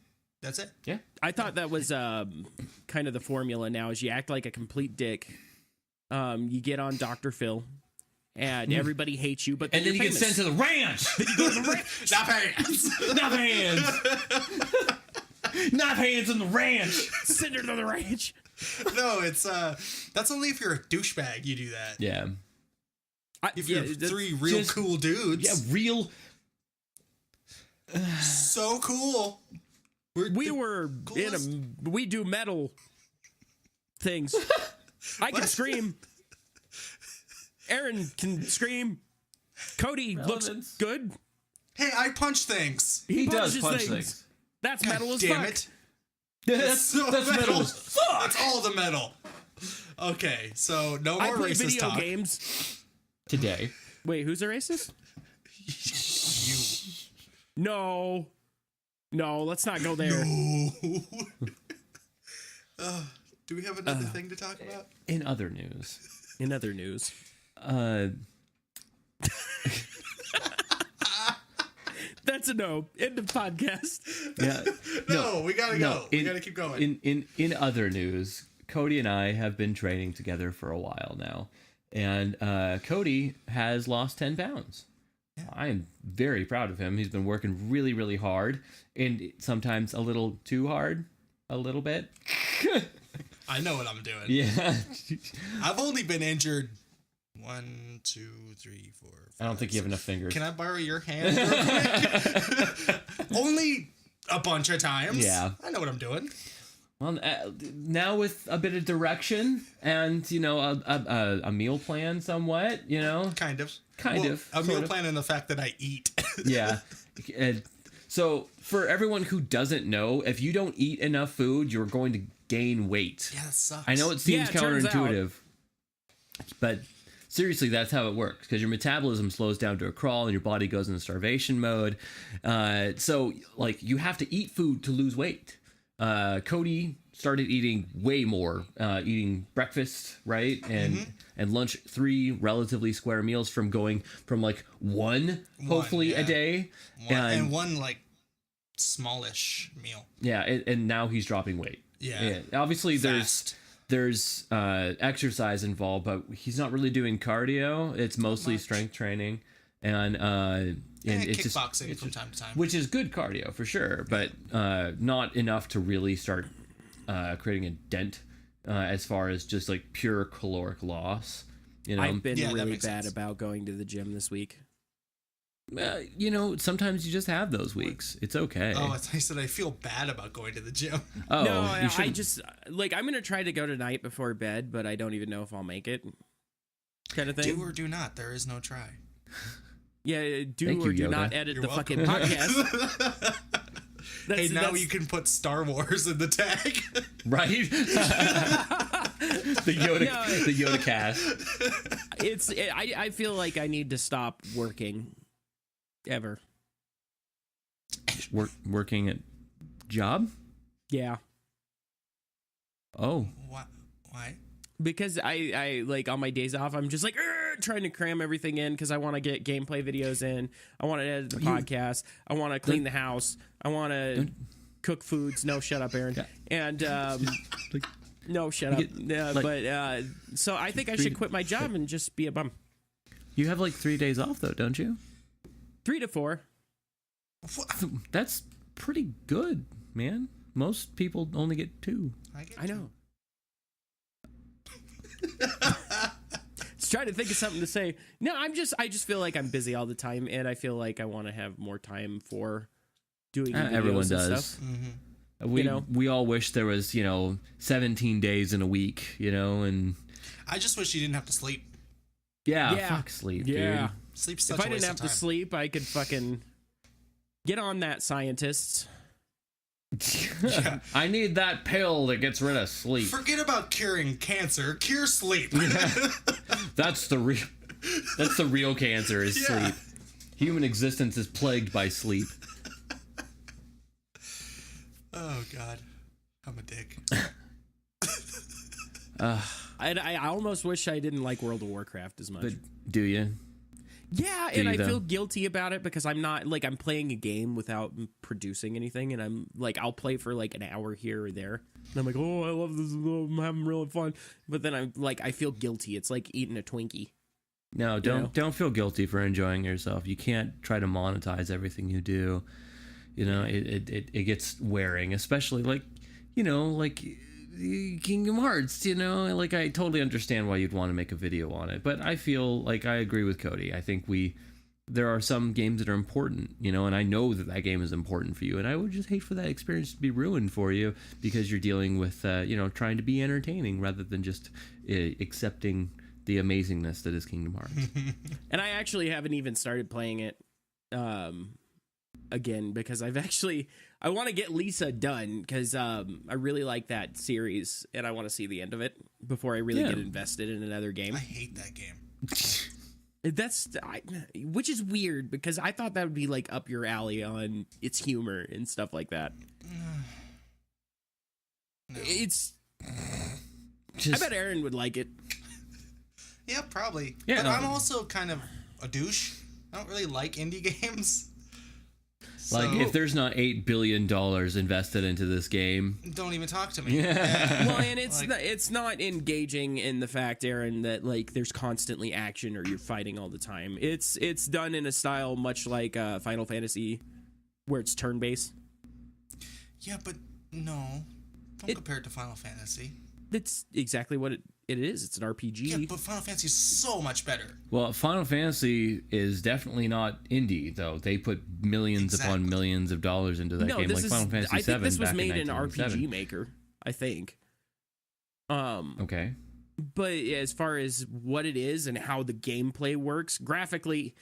that's it. yeah. I thought that was kind of the formula now is you act like a complete dick. You get on Dr. Phil, and everybody hates you, but And then you you're get famous. sent to the ranch. Not hands. Not hands. Not hands in the ranch. Send her to the ranch. No, it's that's only if you're a douchebag you do that. Yeah. If you're three real cool dudes. Yeah, real. So cool. We do metal things. I can scream. Aaron can scream. Cody looks good. Hey, I punch things. He does punch things. That's metal as Damn fuck. it. That's metal as fuck. That's all the metal. Okay, so no I more play racist video talk. games. Today. Wait, who's a racist? You. No, let's not go there. No. Do we have another thing to talk about? In other news. That's a no. End of podcast. Yeah. No, we gotta go. We gotta keep going. In other news, Cody and I have been training together for a while now, and Cody has lost 10 pounds. Yeah. I am very proud of him. He's been working really, really hard, and sometimes a little too hard, a little bit. I know what I'm doing. Yeah. I've only been injured 1, 2, 3, 4, 5. I don't think you have enough fingers. Can I borrow your hand real quick? Only a bunch of times. Yeah. I know what I'm doing. Well, now with a bit of direction and, you know, a meal plan somewhat, you know. Kind of. A meal plan and the fact that I eat. Yeah. So for everyone who doesn't know, if you don't eat enough food, you're going to gain weight. Yeah, that sucks. I know it seems turns counterintuitive, but seriously, that's how it works, because your metabolism slows down to a crawl and your body goes into starvation mode. So like you have to eat food to lose weight. Cody started eating way more, eating breakfast, right? And lunch, 3 relatively square meals, from going from like one hopefully a day. And one like smallish meal. Yeah. And now he's dropping weight. Yeah. Obviously Fast. there's exercise involved, but he's not really doing cardio. It's mostly strength training and it's kickboxing from time to time, which is good cardio for sure, but not enough to really start creating a dent as far as just like pure caloric loss. You know, I've been really bad sense. about going to the gym this week. you know, sometimes you just have those weeks. It's okay. Oh, I said I feel bad about going to the gym. Oh, No, you I shouldn't. just like I'm gonna try to go tonight before bed, but I don't even know if I'll make it. Kind of thing. Do or do not. There is no try. Yeah, do Thank or you, do Yoda. not edit You're the welcome. fucking podcast. Hey, now you can put Star Wars in the tag. Right? the Yoda cast. I feel like I need to stop working. Ever. Working at job? Yeah. Oh. Why? Because I like on my days off, I'm just like trying to cram everything in because I want to get gameplay videos in. I want to edit the podcast. I want to clean the house. I want to cook foods. No, shut up, Aaron. Yeah. And no, shut up. So I think I should quit my job and just be a bum. You have like 3 days off though, don't you? 3 to 4. That's pretty good, man. Most people only get 2. I know. Just trying to think of something to say. No, I just feel like I'm busy all the time, and I feel like I want to have more time for doing videos Everyone and does. stuff. Mm-hmm. We all wish there was 17 days in a week, and I just wish you didn't have to sleep. yeah. Fuck sleep, Yeah. Sleep's such If I a waste didn't have of to time. sleep, I could fucking get on that, scientists. dude. I need that pill that gets rid of sleep. Forget about curing cancer. Cure sleep. That's the real cancer is Yeah. sleep. Human existence is plagued by sleep. Oh God, I'm a dick. I almost wish I didn't like World of Warcraft as much. But do you? Yeah, Do and you, I though? feel guilty about it because I'm not like I'm playing a game without producing anything, and I'm like I'll play for like an hour here or there, and I'm like, oh, I love this, I'm having really fun, but then I'm like I feel guilty. It's like eating a Twinkie. No, don't feel guilty for enjoying yourself. You can't try to monetize everything you do. It gets wearing, especially like Kingdom Hearts, like I totally understand why you'd want to make a video on it, but I feel like I agree with Cody. I think there are some games that are important, and I know that game is important for you, and I would just hate for that experience to be ruined for you because you're dealing with, trying to be entertaining rather than just accepting the amazingness that is Kingdom Hearts. And I actually haven't even started playing it again because I want to get Lisa done because I really like that series and I want to see the end of it before I really get invested in another game. I hate that game. Which is weird because I thought that would be like up your alley on its humor and stuff like that. No. I bet Aaron would like it. Yeah, probably. Yeah, but I'm also kind of a douche. I don't really like indie games. Like, if there's not $8 billion invested into this game, don't even talk to me. Yeah. Well, and it's not engaging in the fact, Aaron, that like there's constantly action or you're fighting all the time. It's done in a style much like Final Fantasy, where it's turn-based. Yeah, but no, don't compare it to Final Fantasy. That's exactly what it is. It's an RPG. Yeah, but Final Fantasy is so much better. Well, Final Fantasy is definitely not indie, though. They put millions upon millions of dollars into that game, like Final Fantasy VII. I think this was made in RPG Maker, I think. Okay. But as far as what it is and how the gameplay works, graphically,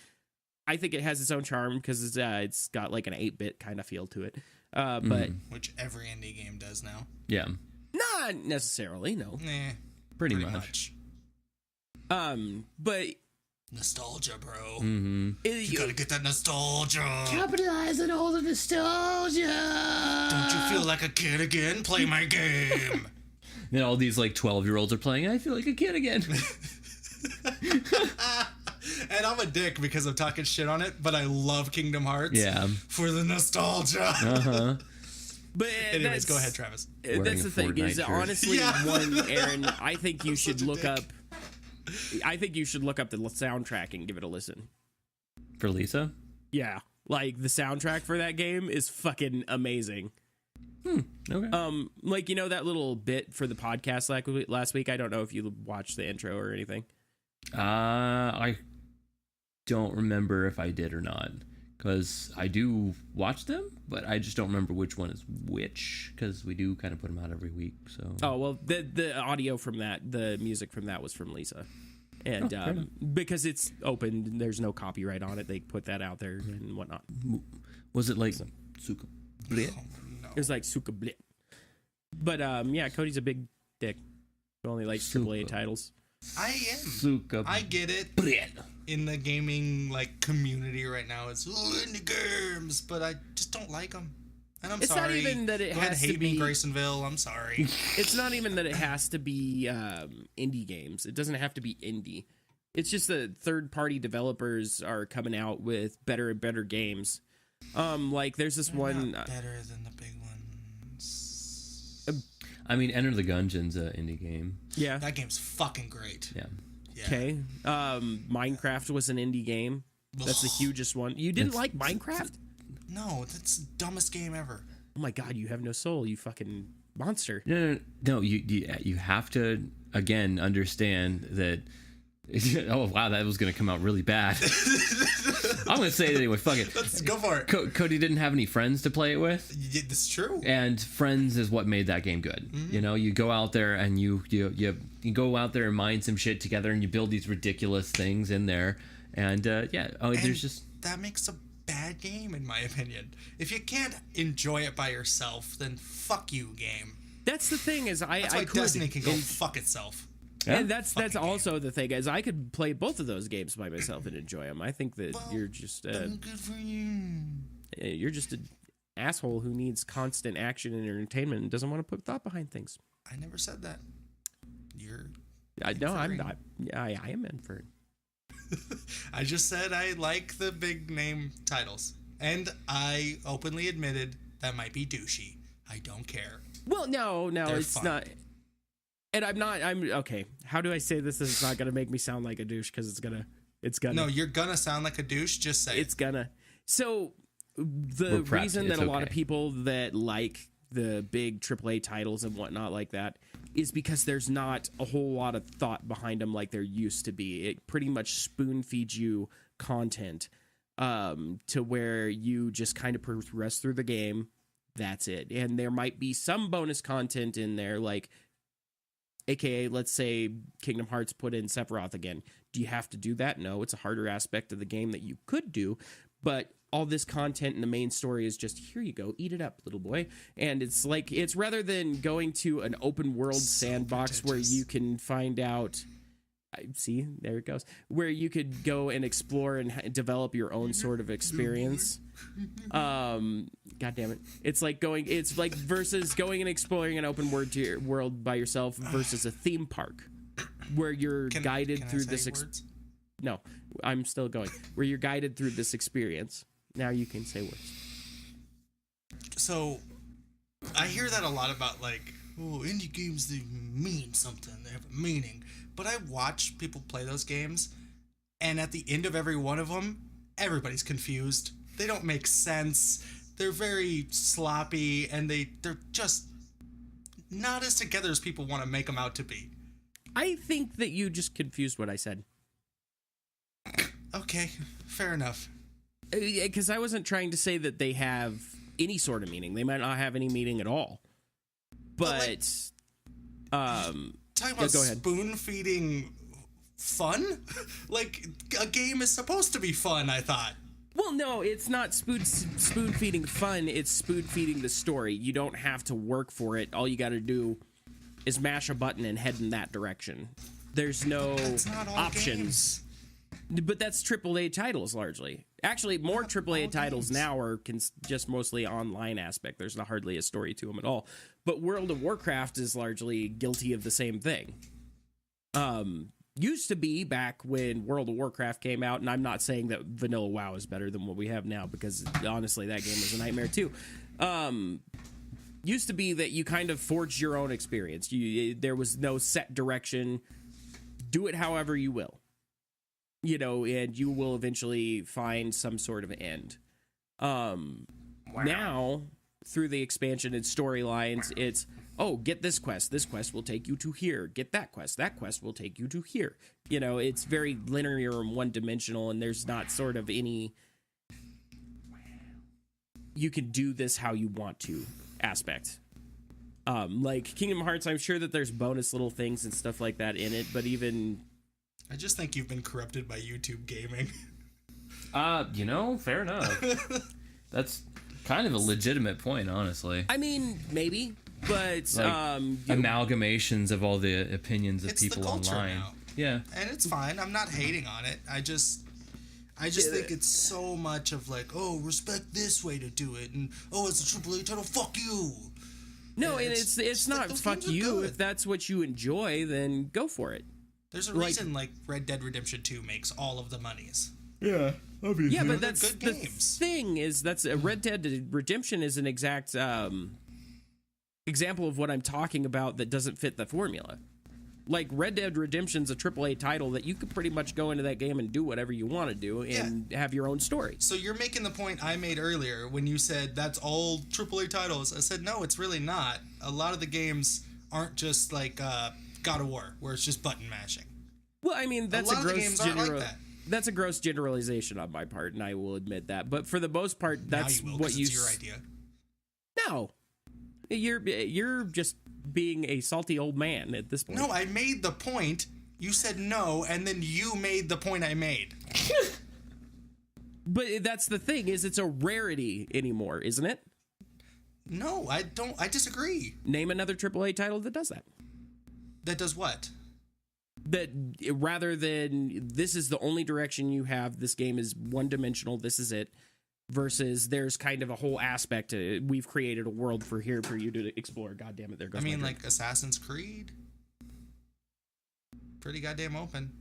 I think it has its own charm because it's got like an 8-bit kind of feel to it. But which every indie game does now. Yeah. Not necessarily, no. Nah. Pretty much. But nostalgia, bro. Mm-hmm. You gotta get that nostalgia. Capitalize on all the nostalgia. Don't you feel like a kid again? Play my game. Then all these like 12-year-olds are playing. I feel like a kid again. And I'm a dick because I'm talking shit on it, but I love Kingdom Hearts. Yeah. For the nostalgia. Uh-huh. But anyways, go ahead, Travis. That's the thing is, honestly, Aaron, I think you should look up. I think you should look up the soundtrack and give it a listen. For Lisa? Yeah, like the soundtrack for that game is fucking amazing. Okay. Like that little bit for the podcast last week. I don't know if you watched the intro or anything. I don't remember if I did or not. Because I do watch them, but I just don't remember which one is which, because we do kind of put them out every week. So. Oh, well, the audio from that, the music from that was from Lisa. And because it's open, there's no copyright on it, they put that out there and whatnot. Was it like Suka Blit? Oh, no. It was like Suka Blit. But yeah, Cody's a big dick who only likes AAA titles. I am. Suka I get it. Blit. In the gaming community right now, it's indie games, but I just don't like them. And I'm sorry. It's not even that it has to hate be me, Grasonville. I'm sorry. It's not even that it has to be indie games. It doesn't have to be indie. It's just that third-party developers are coming out with better and better games. Like there's this one better than the big ones. I mean, Enter the Gungeon's an indie game. Yeah, that game's fucking great. Yeah. Okay. Minecraft was an indie game. That's the hugest one. You didn't like Minecraft? No, that's the dumbest game ever. Oh my god, you have no soul, you fucking monster. No. You have to again understand that. Oh wow, that was gonna come out really bad. I'm gonna say it anyway. Fuck it. Let's go for it. Cody didn't have any friends to play it with. Yeah, that's true. And friends is what made that game good. Mm-hmm. You go out there and you go out there and mine some shit together, and you build these ridiculous things in there. And there's just that makes a bad game in my opinion. If you can't enjoy it by yourself, then fuck you, game. That's the thing is that's why Destiny can go fuck itself. Yeah. And that's also the thing is I could play both of those games by myself and enjoy them. I think that you're just good for you. You're just an asshole who needs constant action and entertainment and doesn't want to put thought behind things. I never said that. I'm not. I am in for it. I just said I like the big name titles, and I openly admitted that might be douchey. I don't care. Well, no, They're it's fun. not. And I'm okay. How do I say this? It's not gonna make me sound like a douche because it's gonna. No, you're gonna sound like a douche. Just say it's gonna. So the reason that a lot of people that like the big AAA titles and whatnot like that is because there's not a whole lot of thought behind them like there used to be. It pretty much spoon feeds you content to where you just kind of progress through the game. That's it. And there might be some bonus content in there, like, AKA, let's say Kingdom Hearts put in Sephiroth again. Do you have to do that? No, it's a harder aspect of the game that you could do, but all this content in the main story is just, here you go, eat it up, little boy. And it's like, it's rather than going to an open world sandbox where you can find out, see, there it goes, where you could go and explore and develop your own sort of experience. God damn it. It's like versus going and exploring an open world by yourself versus a theme park where you're guided through this. No, I'm still going. Where you're guided through this experience. Now you can say words. So, I hear that a lot about, like, oh, indie games, they mean something. They have a meaning. But I watch people play those games, and at the end of every one of them, everybody's confused. They don't make sense. They're very sloppy, and they're just not as together as people want to make them out to be. I think that you just confused what I said. Okay, fair enough. Because I wasn't trying to say that they have any sort of meaning. They might not have any meaning at all. But talking about spoon feeding fun? Like, a game is supposed to be fun, I thought. Well, no, it's not spoon feeding fun. It's spoon feeding the story. You don't have to work for it. All you got to do is mash a button and head in that direction. There's no options. Games. But that's AAA titles largely. Actually, more AAA titles now are just mostly online aspect. There's not hardly a story to them at all. But World of Warcraft is largely guilty of the same thing. Used to be back when World of Warcraft came out, and I'm not saying that Vanilla WoW is better than what we have now, because honestly, that game was a nightmare too. Used to be that you kind of forged your own experience. There was no set direction. Do it however you will. You know, and you will eventually find some sort of end. Now, through the expansion and storylines, it's, oh, get this quest. This quest will take you to here. Get that quest. That quest will take you to here. You know, it's very linear and one-dimensional, and there's not sort of any, you can do this how you want to aspect. Like Kingdom Hearts, I'm sure that there's bonus little things and stuff like that in it, but even... I just think you've been corrupted by YouTube gaming. You know, fair enough. That's kind of a legitimate point, honestly. I mean, maybe, but like, amalgamations of all the opinions of people online. Now. Yeah, and it's fine. I'm not hating on it. I just think it's so much of like, oh, respect this way to do it, and oh, it's a AAA title. Fuck you. No, and it's not like, fuck you. If that's what you enjoy, then go for it. There's a reason like Red Dead Redemption 2 makes all of the monies. Yeah, obviously. Yeah, but that's good games. The thing is, that's Red Dead Redemption is an exact example of what I'm talking about that doesn't fit the formula. Like, Red Dead Redemption's a AAA title that you could pretty much go into that game and do whatever you want to do and have your own story. So you're making the point I made earlier when you said that's all AAA titles. I said, no, it's really not. A lot of the games aren't just like God of War, where it's just button mashing. Well, I mean, that's that's a gross generalization on my part, and I will admit that. But for the most part, that's what you... It's your idea. No. You're just being a salty old man at this point. No, I made the point. You said no, and then you made the point I made. But that's the thing, is it's a rarity anymore, isn't it? No, I don't. I disagree. Name another AAA title that does that. That does what? That rather than this is the only direction you have, this game is one-dimensional, this is it, versus there's kind of a whole aspect to it. We've created a world for you to explore. God damn it, there goes my drink. Like Assassin's Creed. Pretty goddamn open.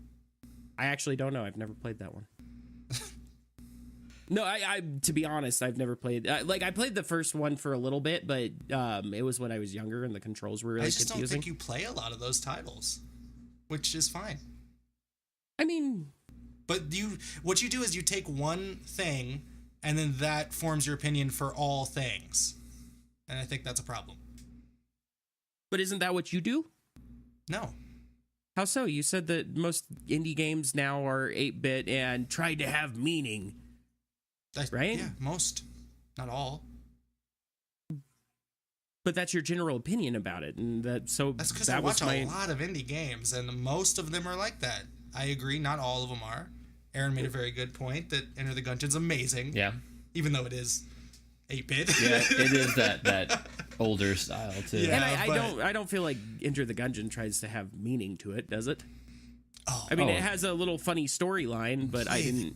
I actually don't know. I've never played that one. No, I to be honest, I've never played. I played the first one for a little bit, but it was when I was younger and the controls were really confusing. I just don't think you play a lot of those titles, which is fine. I mean, but what you do is you take one thing, and then that forms your opinion for all things, and I think that's a problem. But isn't that what you do? No. How so? You said that most indie games now are 8-bit and tried to have meaning. Right? Yeah, most. Not all. But that's your general opinion about it, and that's because I watch a lot of indie games, and most of them are like that. I agree, not all of them are. Aaron made a very good point that Enter the Gungeon's amazing. Yeah. Even though it is 8-bit. Yeah, it is that older style too. Yeah, and I don't feel like Enter the Gungeon tries to have meaning to it, does it? Oh, I mean, it has a little funny storyline, but I didn't.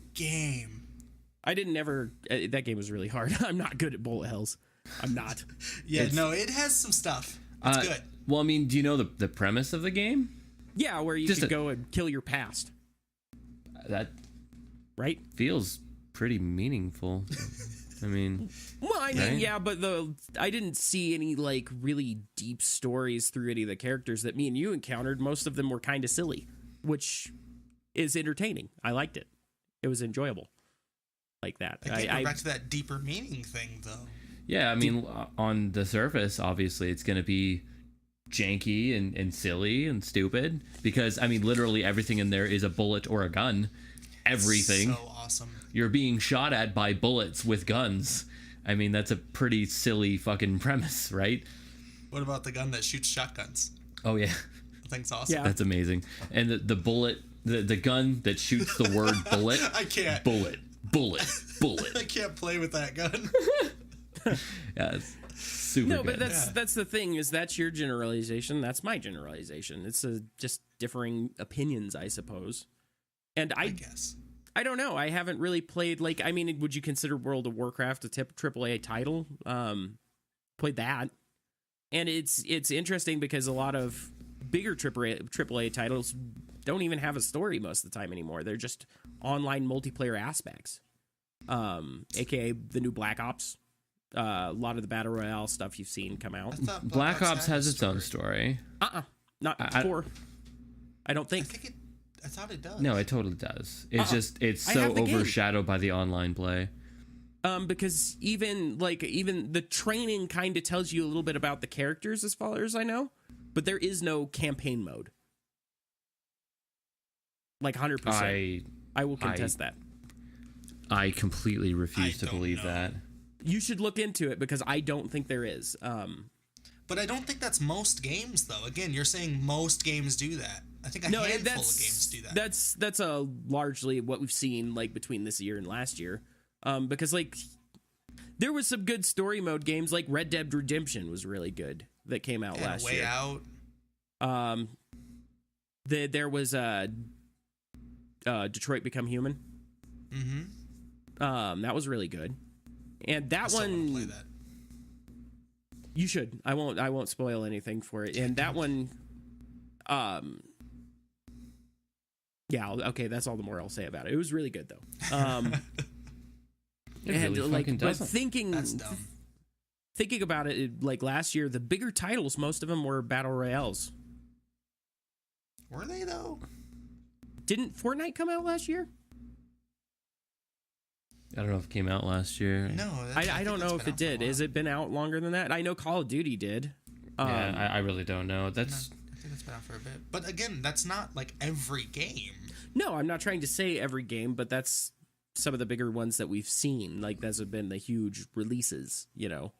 I didn't ever. That game was really hard. I'm not good at bullet hells. I'm not. No, it has some stuff. It's good. Well, I mean, do you know the premise of the game? Yeah, where you could go and kill your past. That right feels pretty meaningful. I mean, well, I mean, yeah, but I didn't see any like really deep stories through any of the characters that me and you encountered. Most of them were kind of silly, which is entertaining. I liked it. It was enjoyable. Like that. I go back to that deeper meaning thing, though. Yeah, I mean, on the surface, obviously, it's going to be janky and silly and stupid because, I mean, literally everything in there is a bullet or a gun. Everything. So awesome. You're being shot at by bullets with guns. I mean, that's a pretty silly fucking premise, right? What about the gun that shoots shotguns? Oh, yeah. The thing's awesome. Yeah. That's amazing. And the bullet, the gun that shoots the word bullet. I can't. Bullet. I can't play with that gun. Yeah, it's super No, good. but that's the thing is that's your generalization. That's my generalization. It's just differing opinions, I suppose. And I guess. I don't know. I haven't really played, like, I mean, would you consider World of Warcraft a AAA title? Played that. And it's interesting because a lot of bigger AAA titles don't even have a story most of the time anymore. They're just online multiplayer aspects. AKA the new Black Ops. A lot of the Battle Royale stuff you've seen come out. Black Ops has its own story. Not 4. I don't think. I thought it does. No, it totally does. It's it's so overshadowed by the online play. Because even the training kind of tells you a little bit about the characters as far as I know, but there is no campaign mode. Like 100%. I will contest that. I completely refuse to believe that. You should look into it because I don't think there is. But I don't think that's most games, though. Again, you're saying most games do that. I think a handful of games do that. That's largely what we've seen like between this year and last year. Because like there was some good story mode games like Red Dead Redemption was really good that came out last year. Way Out. There was Detroit Become Human. Mm-hmm. That was really good. And that I one play that. You should. I won't spoil anything for it. And that one yeah, okay, that's all the more I'll say about it. It was really good though. And really like but That's dumb. thinking about it, like last year, the bigger titles, most of them were battle royales. Were they though? Didn't Fortnite come out last year? I don't know if it came out last year. No, I don't know if it did. Has it been out longer than that? I know Call of Duty did. Yeah, I really don't know. I think it's been out for a bit. But again, that's not like every game. No, I'm not trying to say every game, but that's some of the bigger ones that we've seen. Like those have been the huge releases, you know.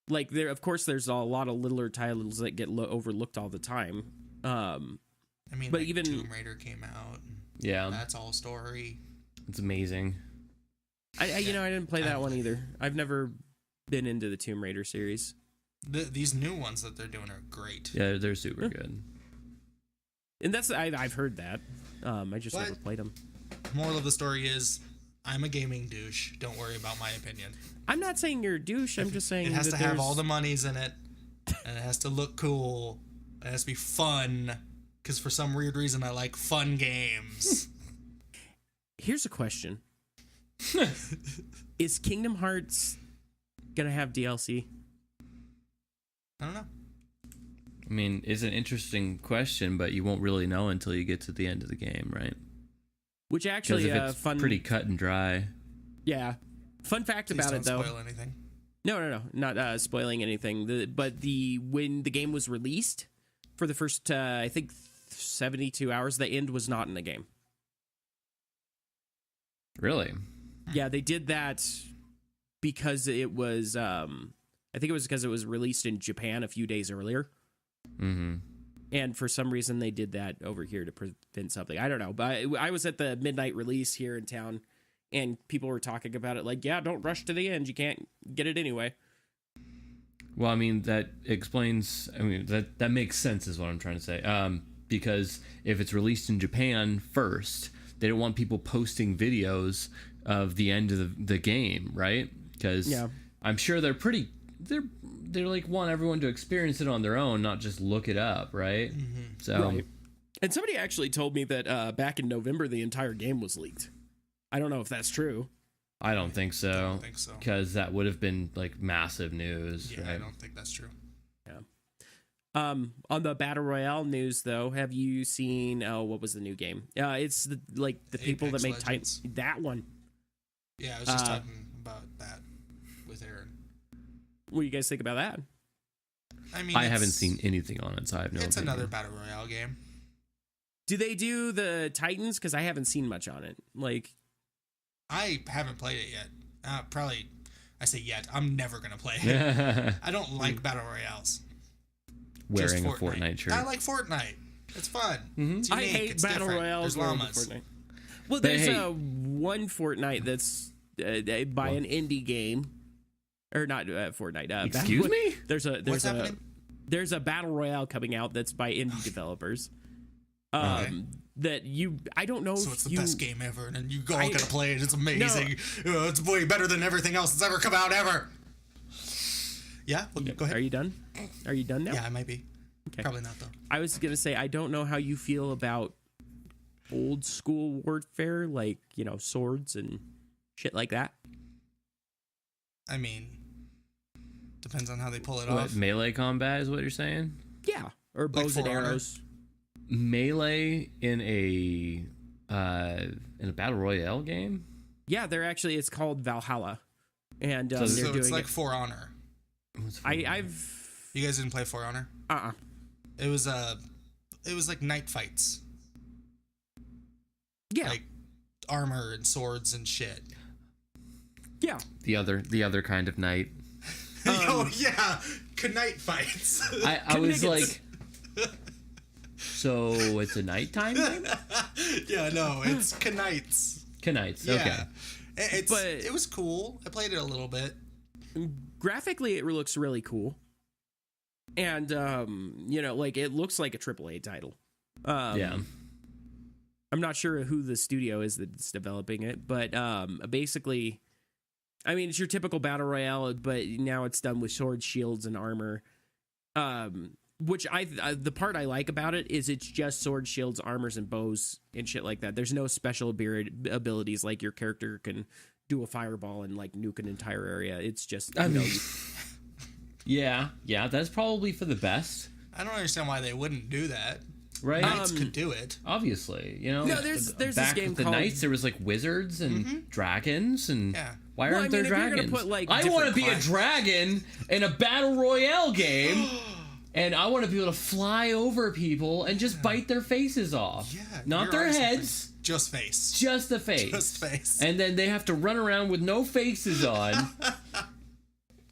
Like there, of course, there's a lot of littler titles that get overlooked all the time. I mean, but like even Tomb Raider came out. Yeah, that's all story. It's amazing. I didn't play that one either. I've never been into the Tomb Raider series. These new ones that they're doing are great. Yeah, they're super good. And that's I've heard that. I just never played them. Moral of the story is, I'm a gaming douche. Don't worry about my opinion. I'm not saying you're a douche. I'm just saying it has that to have all the monies in it, and it has to look cool. It has to be fun, because for some weird reason I like fun games. Here's a question. Is Kingdom Hearts gonna have DLC? I don't know. I mean, it's an interesting question, but you won't really know until you get to the end of the game, right? Which actually, it's fun. Pretty cut and dry. Yeah. Fun fact about it, though. Don't spoil anything. No, not spoiling anything. But when the game was released for the first, I think, 72 hours, the end was not in the game. Really? Yeah, they did that because it was, I think it was because it was released in Japan a few days earlier. Mm-hmm. And for some reason, they did that over here to prevent something. I don't know. But I was at the midnight release here in town, and people were talking about it like, yeah, don't rush to the end. You can't get it anyway. Well, I mean, that explains, I mean, that makes sense is what I'm trying to say. Because if it's released in Japan first, they don't want people posting videos of the end of the game, right? Because I'm sure they're like want everyone to experience it on their own, not just look it up, right? Mm-hmm. So, right. And somebody actually told me that back in November, the entire game was leaked. I don't know if that's true. I don't think so. I don't think so. Because that would have been like massive news. Yeah, right? I don't think that's true. Yeah. On the Battle Royale news, though, have you seen, what was the new game? It's the people Apex that make Legends. Titan. That one. Yeah, I was just talking about that with Aaron. What do you guys think about that? I mean, I haven't seen anything on it, so I have no It's opinion. another Battle Royale game. Do they do the Titans? Because I haven't seen much on it. Like, I haven't played it yet. Probably, I say yet. I'm never going to play it. I don't like Battle Royales. Wearing a Just Fortnite shirt. I like Fortnite. It's fun. Mm-hmm. It's I unique. hate It's Battle different. Royales. There's over llamas. Fortnite. Well, But there's hey- one Fortnite that's by an indie game. Or not Fortnite. Excuse me? What's happening? There's a Battle Royale coming out that's by indie developers. Okay. That I don't know So if it's the you... best game ever, and you all gotta play it. It's amazing. It's way better than everything else that's ever come out ever. Yeah, well, go ahead. Are you done? Are you done now? Yeah, I might be. Okay. Probably not though. I was going to say, I don't know how you feel about old school warfare, like, swords and shit like that. I mean, depends on how they pull it What, off. melee combat is what you're saying? Yeah. Or bows and For Honor? arrows. Melee in a battle royale game? Yeah, it's called Valhalla. And they're So doing it's like it. For Honor. I've... You guys didn't play For Honor? It was like night fights. Yeah. Like armor and swords and shit. Yeah. The other kind of night. Oh yeah, knight fights. I was Kniggets. like, so it's a nighttime game? Yeah, no, it's knights. Knights, Yeah. okay. It was cool. I played it a little bit. Graphically, it looks really cool. And, it looks like a AAA title. Yeah. I'm not sure who the studio is that's developing it, but basically, I mean, it's your typical battle royale, but now it's done with swords, shields, and armor. Which the part I like about it is it's just swords, shields, armors, and bows and shit like that. There's no special abilities like your character can do a fireball and like nuke an entire area. It's just Yeah, that's probably for the best, I don't understand why they wouldn't do that. right? Knights could do it. Obviously, No, there's back this game with the called- knights. There was like wizards and dragons, and Yeah. why Well, aren't I mean, there if you're gonna dragons? put, like, I want to different be classes- a dragon in a battle royale game, and I want to be able to fly over people and just bite their faces off. Yeah. not you're their onto something. heads, Just face. just the face. Just face. And then they have to run around with no faces on.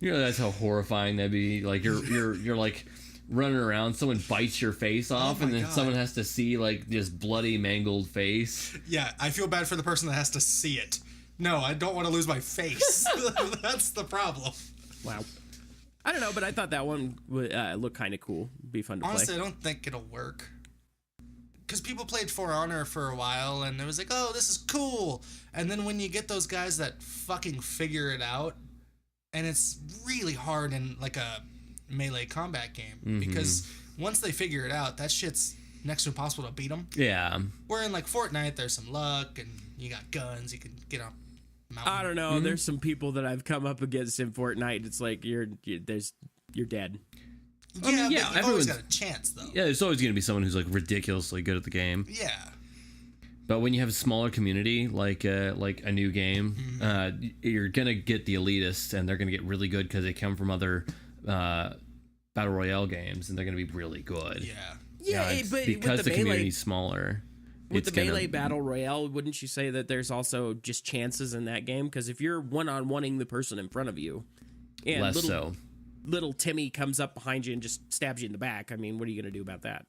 That's how horrifying that'd be. Like you're like running around, someone bites your face off, my and then God. someone has to see like this bloody, mangled face. Yeah, I feel bad for the person that has to see it. No, I don't want to lose my face. That's the problem. Wow. I don't know, but I thought that one would look kind of cool. Be fun to Honestly, play. I don't think it'll work. Because people played For Honor for a while, and it was like, oh, this is cool. And then when you get those guys that fucking figure it out, and it's really hard in like a melee combat game, because once they figure it out, that shit's next to impossible to beat them. Yeah. Where in like Fortnite, there's some luck, and you got guns, you can get on mountain. I don't know. There's some people that I've come up against in Fortnite. It's like you're dead. Yeah, I mean, yeah, but you've always everyone's- got a chance, though. Yeah, there's always going to be someone who's like ridiculously good at the game. Yeah. But when you have a smaller community, like a new game, you're gonna get the elitists, and they're gonna get really good because they come from other battle royale games, and they're gonna be really good. Yeah, but because with the Melee, community's smaller. with the Melee battle royale, wouldn't you say that there's also just chances in that game? Because if you're one-on-oneing the person in front of you, and less so. Little Timmy comes up behind you and just stabs you in the back, I mean, what are you gonna do about that?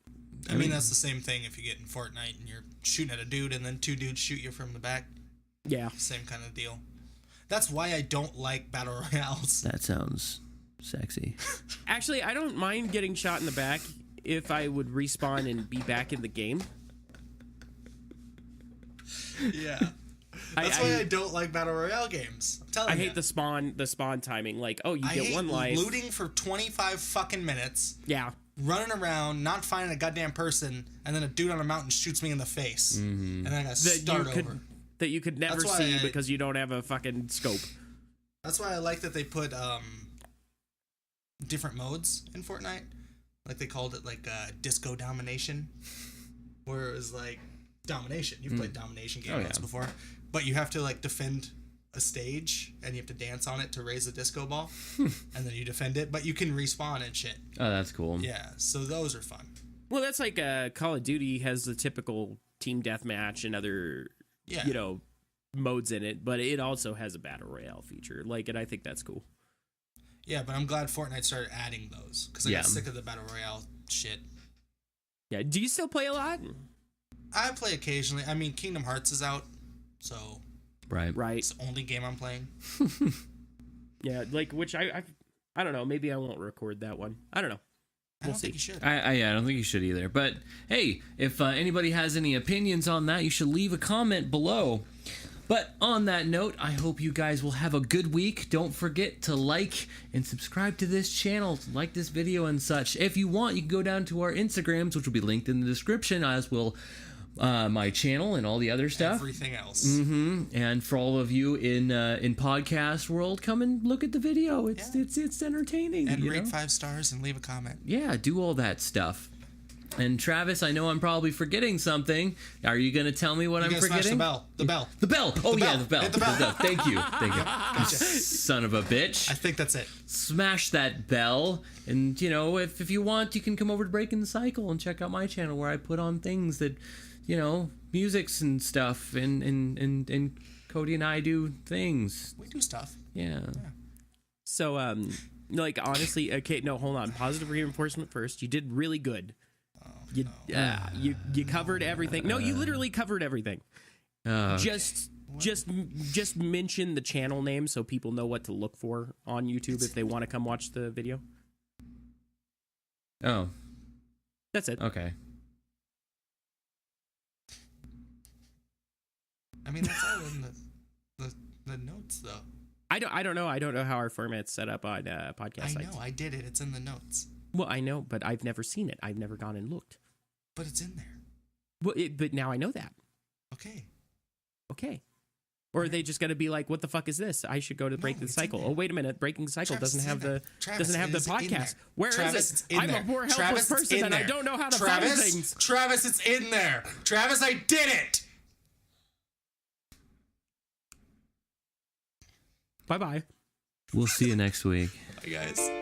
I mean, that's the same thing if you get in Fortnite and you're shooting at a dude and then two dudes shoot you from the back. Yeah. Same kind of deal. That's why I don't like battle royales. That sounds sexy. Actually, I don't mind getting shot in the back if I would respawn and be back in the game. Yeah. That's why I don't like battle royale games. I'm telling you. I hate the spawn timing. Like, oh, you I get hate one life. looting for 25 fucking minutes. Yeah. Running around, not finding a goddamn person, and then a dude on a mountain shoots me in the face. And then I gotta start over. That you could never see because you don't have a fucking scope. That's why I like that they put different modes in Fortnite. Like they called it like disco domination. Where it was like domination. You've played domination game modes before. But you have to like defend a stage and you have to dance on it to raise the disco ball. And then you defend it. But you can respawn and shit. Oh, that's cool. Yeah, so those are fun. Well, that's like Call of Duty has the typical team deathmatch and other, modes in it, but it also has a battle royale feature. Like, and I think that's cool. Yeah, but I'm glad Fortnite started adding those because I got sick of the battle royale shit. Yeah, do you still play a lot? I play occasionally. I mean, Kingdom Hearts is out, so Right. it's the only game I'm playing. Yeah, like which I don't know. Maybe I won't record that one. I don't know. I don't think you should. I don't think you should either. But hey, if anybody has any opinions on that, you should leave a comment below. But on that note, I hope you guys will have a good week. Don't forget to like and subscribe to this channel, like this video and such. If you want, you can go down to our Instagrams, which will be linked in the description, as will my channel and all the other stuff. Everything else. And for all of you in podcast world, come and look at the video. It's entertaining. And rate 5 stars and leave a comment. Yeah, do all that stuff. And Travis, I know I'm probably forgetting something. Are you going to tell me what I'm forgetting? Smash the bell. The bell. The bell. Oh, yeah, the bell. Hit the bell. Thank you. Gotcha. Son of a bitch. I think that's it. Smash that bell. And, if you want, you can come over to Breaking the Cycle and check out my channel where I put on things that, musics and stuff. And Cody and I do things. We do stuff. Yeah. So, honestly, okay, no, hold on. Positive reinforcement first. You did really good. You covered everything. No, you literally covered everything. Just mention the channel name so people know what to look for on YouTube if they want to come watch the video. Oh. That's it. Okay. I mean, that's all in the notes, though. I don't know. I don't know how our format's set up on podcast sites. I know. I did it. It's in the notes. Well, I know, but I've never seen it. I've never gone and looked. But it's in there. Well, but now I know that. Okay. Or are they just going to be like, "What the fuck is this? I should go to Breaking the Cycle." Oh, wait a minute, Breaking the Cycle doesn't have the podcast. Where is it? I'm a poor helpless person and I don't know how to find things. Travis, it's in there. Travis, I did it. Bye bye. We'll see you next week. Bye, guys.